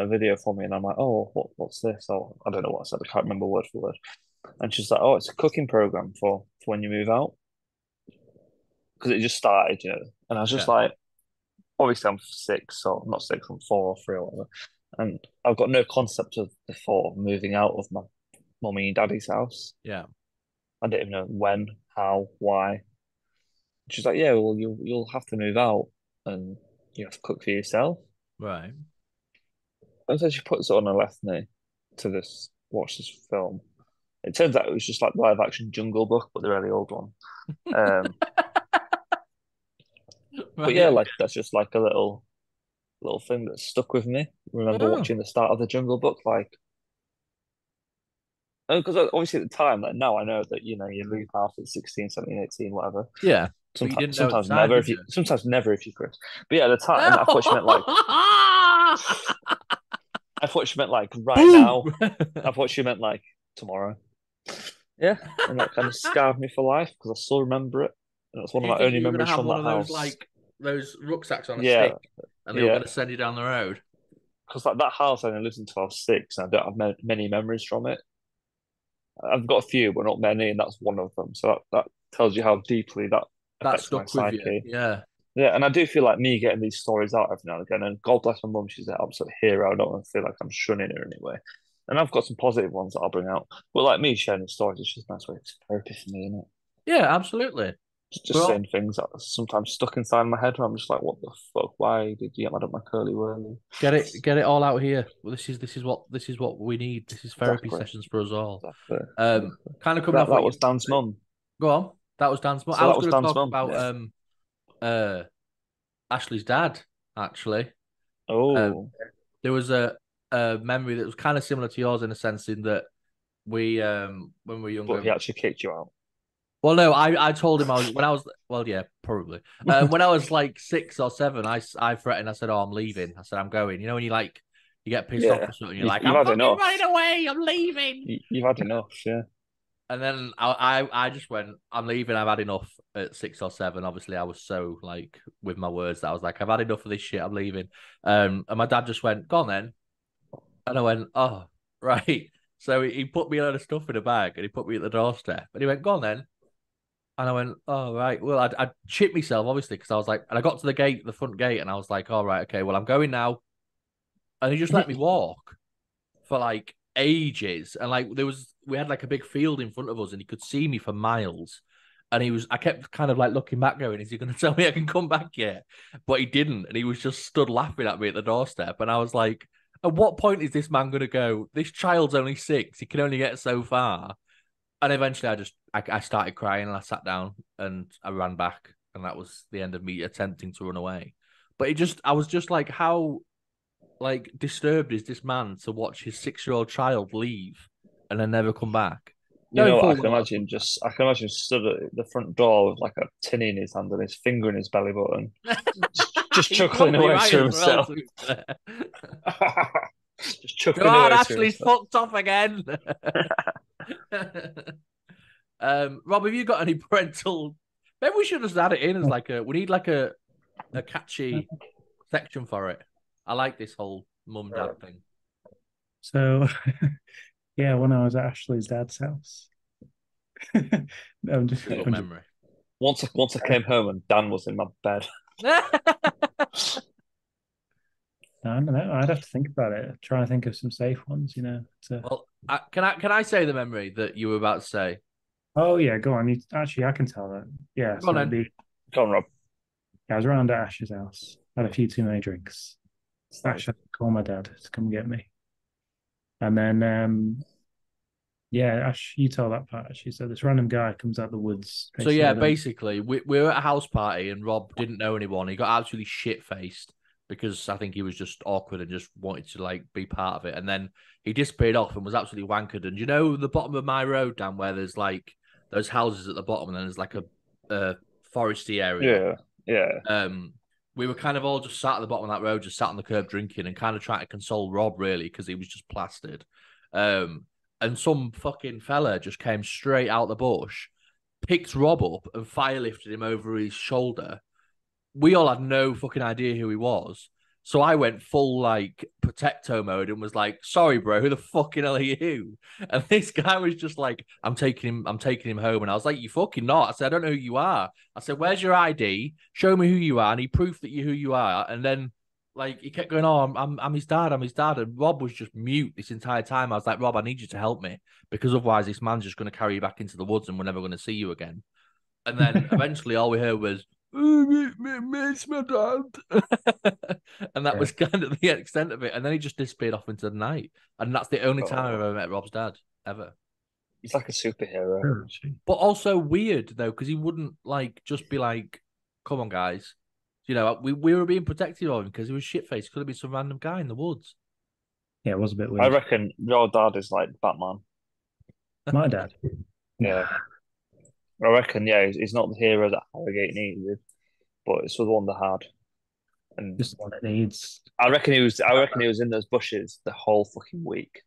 video for me, and I'm like, oh, what's this? Oh, I don't know what I said. I can't remember word for word. And she's like, oh, it's a cooking program for when you move out, because it just started, you know. And I was just like, obviously I'm 6, so I'm not 6, I'm 4 or 3 or whatever, and I've got no concept of before moving out of my mummy and daddy's house.
Yeah,
I didn't even know when, how, why. She's like, yeah, well, you'll have to move out and you have to cook for yourself.
Right.
And so she puts it on and left me to watch this film. It turns out it was just like live action Jungle Book, but the really old one. But yeah, like that's just like a little thing that stuck with me. Remember watching the start of the Jungle Book, like, because obviously at the time, like now I know that, you know, you leave house at 16, 17, 18, whatever.
Yeah.
Sometimes never if you Chris. But yeah, at the time, I thought she meant like I thought she meant like right now. I thought she meant like tomorrow. Yeah, and that kind of scarred me for life because I still remember it. And it's one of my only memories from that house.
Those rucksacks on a stick, and they were going to send you down the road.
Because like that house I only lived until I was 6, and I don't have many memories from it. I've got a few, but not many, and that's one of them. So that tells you how deeply that affects my psyche.
Yeah.
Yeah, and I do feel like me getting these stories out every now and again. And God bless my mum, she's an absolute hero. I don't feel like I'm shunning her anyway. And I've got some positive ones that I'll bring out. But like me sharing stories, it's just a nice way to therapy for me, isn't it?
Yeah, absolutely.
Just saying things that are sometimes stuck inside my head, where I'm just like, what the fuck? Why did you get mad at my curly whirly?
Get it all out here. Well, this is what we need. This is therapy sessions for us all.
Exactly.
Kind of coming off.
That was Dan's mum.
Go on. That was Dan's mum.
So
I was going to talk about Ashley's dad, actually.
Oh.
There was a memory that was kind of similar to yours in a sense, in that we when we were younger.
But he actually kicked you out.
Well, no, I told him probably. When I was like 6 or 7, I threatened. I said, "Oh, I'm leaving." I said, "I'm going." You know, when you get pissed off or something, you're like, "I'm fucking running away. I'm leaving."
You've had enough, yeah.
And then I just went, "I'm leaving. I've had enough." At 6 or 7, obviously, I was so like with my words that I was like, "I've had enough of this shit. I'm leaving." And my dad just went, "Go on then," and I went, "Oh, right." So he put me a load of stuff in a bag and he put me at the doorstep and he went, "Go on then." And I went, "Oh, right." Well, I chipped myself, obviously, because I was like, and I got to the front gate, and I was like, "All right, okay, well, I'm going now." And he just let me walk for like ages. And like, we had like a big field in front of us, and he could see me for miles. And I kept kind of like looking back, going, "Is he going to tell me I can come back yet?" But he didn't. And he was just stood laughing at me at the doorstep. And I was like, at what point is this man going to go, "This child's only 6. He can only get so far." And eventually I started crying and I sat down and I ran back. And that was the end of me attempting to run away. But I was just like, how like disturbed is this man to watch his 6-year-old child leave and then never come back?
You know what? I can imagine stood at the front door with like a tinny in his hand and his finger in his belly button, just chuckling away to himself. Just chuckling away. God,
Ashley's fucked off again. Rob, have you got any parental? Maybe we should just add it in as like we need like a catchy section for it. I like this whole mum dad thing.
So, yeah, when I was at Ashley's dad's house,
I'm just memory.
Once I came home and Dan was in my bed.
I don't know. I'd have to think about it. Try and think of some safe ones,
Well, can I say the memory that you were about to say?
Oh yeah, go on. Actually, I can tell that. Yeah,
go on, Rob.
I was around at Ash's house. Had a few too many drinks. Ash had to call my dad to come get me, and then yeah, Ash, you tell that part. She said this random guy comes out the woods.
So yeah, basically, we were at a house party and Rob didn't know anyone. He got absolutely shit faced because I think he was just awkward and just wanted to like be part of it. And then he disappeared off and was absolutely wankered. And you know the bottom of my road down where there's like those houses at the bottom and then there's like a foresty area.
Yeah.
We were kind of all just sat at the bottom of that road, just sat on the curb drinking and kind of trying to console Rob really because he was just plastered. And some fucking fella just came straight out the bush, picked Rob up and fire lifted him over his shoulder. We all had no fucking idea who he was. So I went full like protecto mode and was like, sorry, bro, who the fucking hell are you? And this guy was just like, I'm taking him home. And I was like, you fucking not. I said, I don't know who you are. I said, where's your ID? Show me who you are. And he proved that you're who you are. And then like he kept going, oh, I'm his dad. I'm his dad. And Rob was just mute this entire time. I was like, Rob, I need you to help me because otherwise this man's just going to carry you back into the woods and we're never going to see you again. And then eventually all we heard was, it's my dad. And that was kind of the extent of it. And then he just disappeared off into the night. And that's the only time I've ever met Rob's dad, ever.
He's like a superhero.
But also weird, though, because he wouldn't like just be like, come on, guys. You know, we were being protective of him because he was shit-faced. Could have been some random guy in the woods.
Yeah, it was a bit weird.
I reckon your dad is like Batman.
My dad?
Yeah. I reckon, yeah, he's not the hero that Harrogate needed, but it's the one that had. And
just the one it needs.
I reckon he was in those bushes the whole fucking week.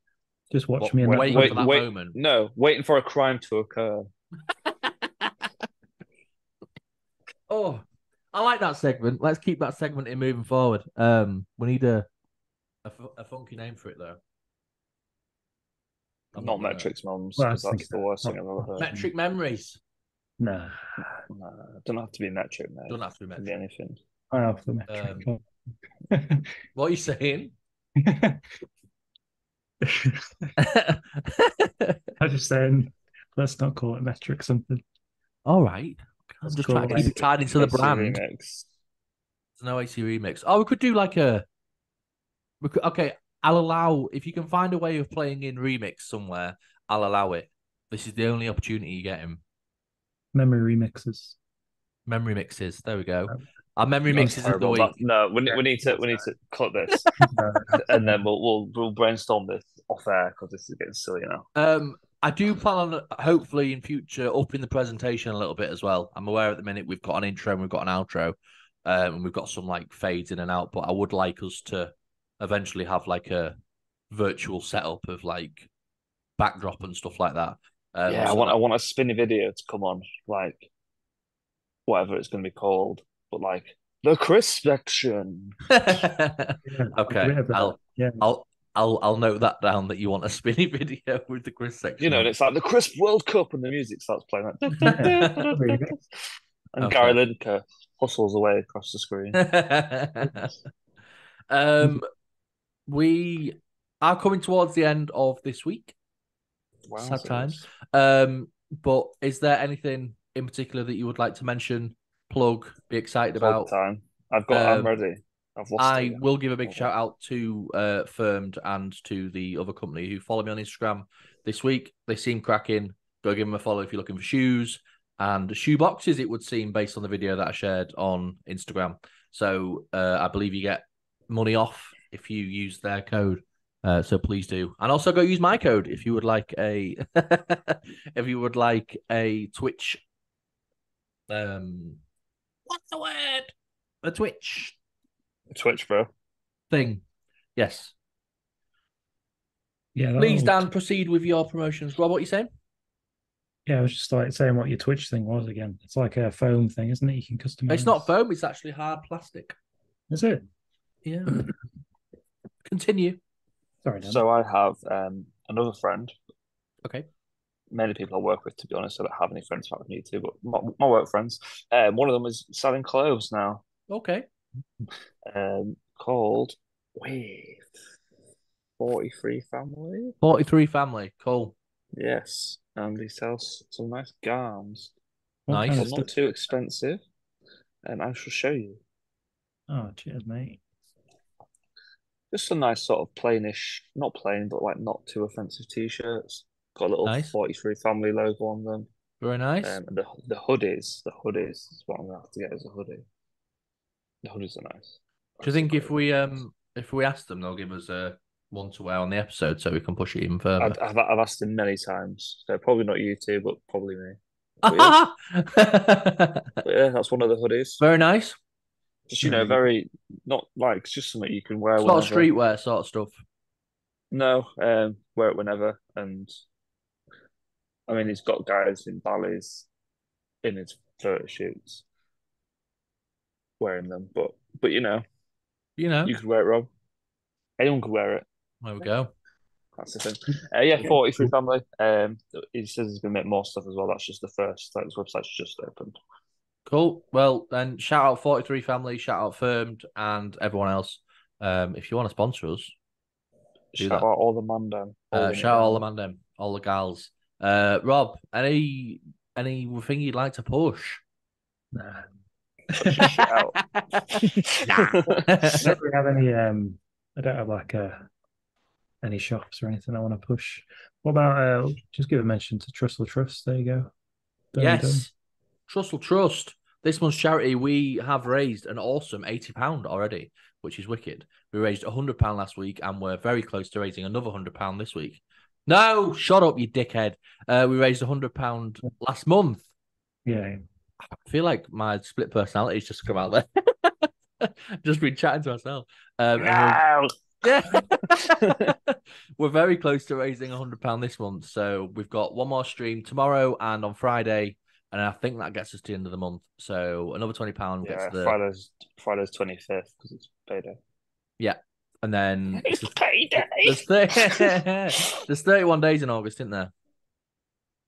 Just watch me
waiting for that moment.
No, waiting for a crime to occur.
Oh, I like that segment. Let's keep that segment in moving forward. We need a funky name for it though.
Not Metric's Mums, because that's the worst thing I've ever heard.
Metric Memories.
No,
don't have to be metric, mate.
Don't have to be metric.
Anything.
I have the metric.
What are you saying?
I'm just saying, let's not call it metric something.
All right. I'm just trying to keep it tied into the brand. There's no AC remix. Oh, we could do like okay, I'll allow, if you can find a way of playing in remix somewhere, I'll allow it. This is the only opportunity you get him.
Memory remixes.
Memory mixes. There we go. Our memory mixes of the week.
No, we need to cut this, and then we'll brainstorm this off air because this is getting silly now.
I do plan on hopefully in future upping the presentation a little bit as well. I'm aware at the minute we've got an intro and we've got an outro, and we've got some like fades in and out. But I would like us to eventually have like a virtual setup of like backdrop and stuff like that.
I want a spinny video to come on, like whatever it's going to be called, but like the crisp section.
Okay, I'll note that down that you want a spinny video with the crisp section.
You know, and it's like the crisp World Cup and the music starts playing. Like, and Gary Lineker hustles away across the screen.
We are coming towards the end of this week.
Wow,
sad times. But is there anything in particular that you would like to mention, plug, be excited about?
Time. I'm ready.
I will give a big shout out to Firmed and to the other company who follow me on Instagram this week. They seem cracking. Go give them a follow if you're looking for shoes and shoe boxes, it would seem, based on the video that I shared on Instagram. So I believe you get money off if you use their code. So please do, and also go use my code if you would like a Twitch. What's the word? A Twitch
bro.
thing. Yes.
Yeah.
Please, Dan, proceed with your promotions. Rob, what are you saying?
Yeah, I was just like saying what your Twitch thing was again. It's like a foam thing, isn't it? You can customize.
It's not foam, it's actually hard plastic.
Is it?
Yeah. Continue.
Sorry, Dan.
So I have another friend.
Okay.
Many people I work with, to be honest. I don't have any friends who have YouTube, but my work friends. One of them is selling clothes now.
Okay.
Called 43 Family.
43 Family. Cool.
Yes, and he sells some nice gowns.
Nice.
Kind
But
of
not too expensive. And I shall show you.
Oh, cheers, mate.
Just a nice sort of plainish, not plain, but like not too offensive t-shirts. Got a little
Nice.
43 Family logo on them.
Very nice.
And the hoodies is what I'm gonna have to get as a hoodie. The hoodies are nice.
Do you think if we ask them, they'll give us one to wear on the episode so we can push it even further?
I've asked them many times, so probably not you two, but probably me.
But
yeah, that's one of the hoodies.
Very nice.
Just very not like it's just something you can wear.
It's not streetwear sort of stuff.
No, wear it whenever, and I mean he's got guys in ballys in his photo shoots wearing them, but you could wear it, Rob. Anyone could wear it.
There we go.
That's the thing. Yeah, 43 Family. He says he's going to make more stuff as well. That's just the first. Like, his website's just opened.
Cool. Well, then shout out 43 Family, shout out Firmed, and everyone else. If you want to sponsor us,
shout out all the mandem.
Shout out all the mandem, all the gals. Rob, any thing you'd like to push?
Nah.
Nah.
I don't really have any. I don't have like any shops or anything I want to push. What about just give a mention to Trussell Trust? There you go.
Yes, Trussell Trust. This month's charity, we have raised an awesome £80 already, which is wicked. We raised £100 last week, and we're very close to raising another £100 this week. No, shut up, you dickhead. We raised £100 last month.
Yeah.
I feel like my split personality has just come out there. Just been chatting to myself.
No.
Yeah. We're very close to raising £100 this month. So we've got one more stream tomorrow and on Friday. And I think that gets us to the end of the month. So another £20 gets the
Friday's 25th because it's payday.
Yeah. And then
it's payday.
There's 31 days in August, isn't there?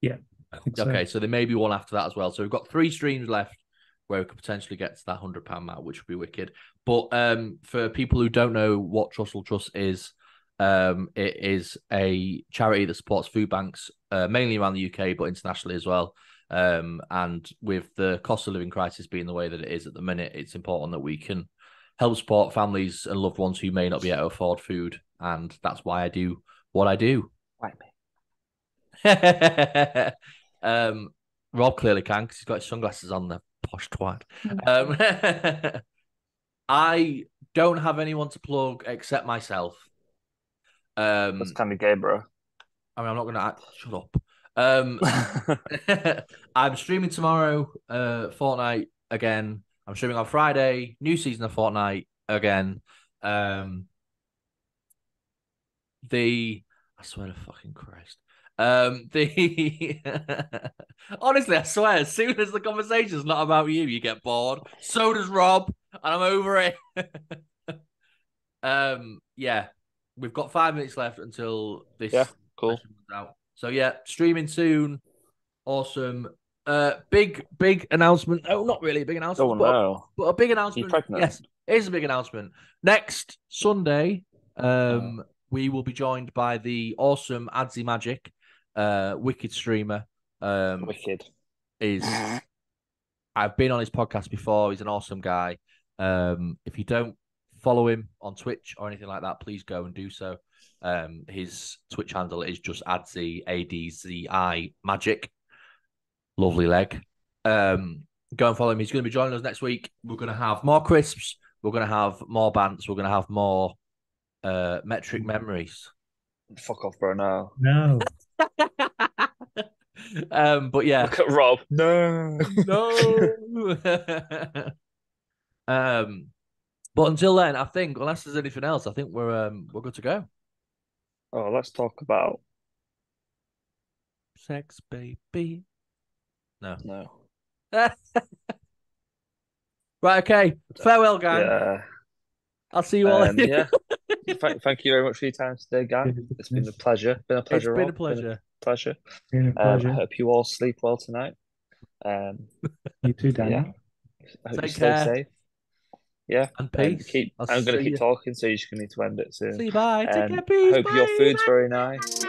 Yeah. I think so.
Okay, so there may be one after that as well. So we've got 3 streams left where we could potentially get to that £100 mark, which would be wicked. But for people who don't know what Trussell Trust is, it is a charity that supports food banks, mainly around the UK, but internationally as well. And with the cost of living crisis being the way that it is at the minute, it's important that we can help support families and loved ones who may not be able to afford food. And that's why I do what I do.
Why me?
Rob clearly can because he's got his sunglasses on, the posh twat. I don't have anyone to plug except myself.
That's kind of gay, bro.
I mean, I'm not going to shut up. I'm streaming tomorrow, Fortnite again. I'm streaming on Friday, new season of Fortnite again. I swear to fucking Christ. Honestly, I swear, as soon as the conversation's not about you, you get bored. So does Rob, and I'm over it. Yeah, we've got 5 minutes left until this.
Yeah, cool.
Out. So yeah, streaming soon. Awesome. Big announcement. Oh, not really a big announcement.
Oh no,
but a big announcement. Yes, it is a big announcement. Next Sunday, we will be joined by the awesome ACmmetric, wicked streamer.
Wicked
I've been on his podcast before. He's an awesome guy. If you don't follow him on Twitch or anything like that, please go and do so. His Twitch handle is just ADZI Magic. Lovely leg. Go and follow him. He's going to be joining us next week. We're going to have more crisps. We're going to have more bants. We're going to have more metric memories.
Fuck off, bro.
No.
But yeah.
Look at Rob. No.
But until then, I think, unless there's anything else, I think we're good to go.
Oh, let's talk about
sex, baby. No. Right, okay. Farewell, gang.
Yeah.
I'll see you all later.
Yeah. Thank you very much for your time today, gang. It's been a pleasure. Been a pleasure,
It's been
Rob.
a pleasure.
Been a pleasure.
I hope you all sleep well tonight.
You too, Dan.
Yeah. I hope
Take
you stay
care.
safe. Yeah.
And peace.
I'm going to keep talking, so you're just going to need to end it soon.
See you, bye. Take care, peace.
I hope your food's very nice.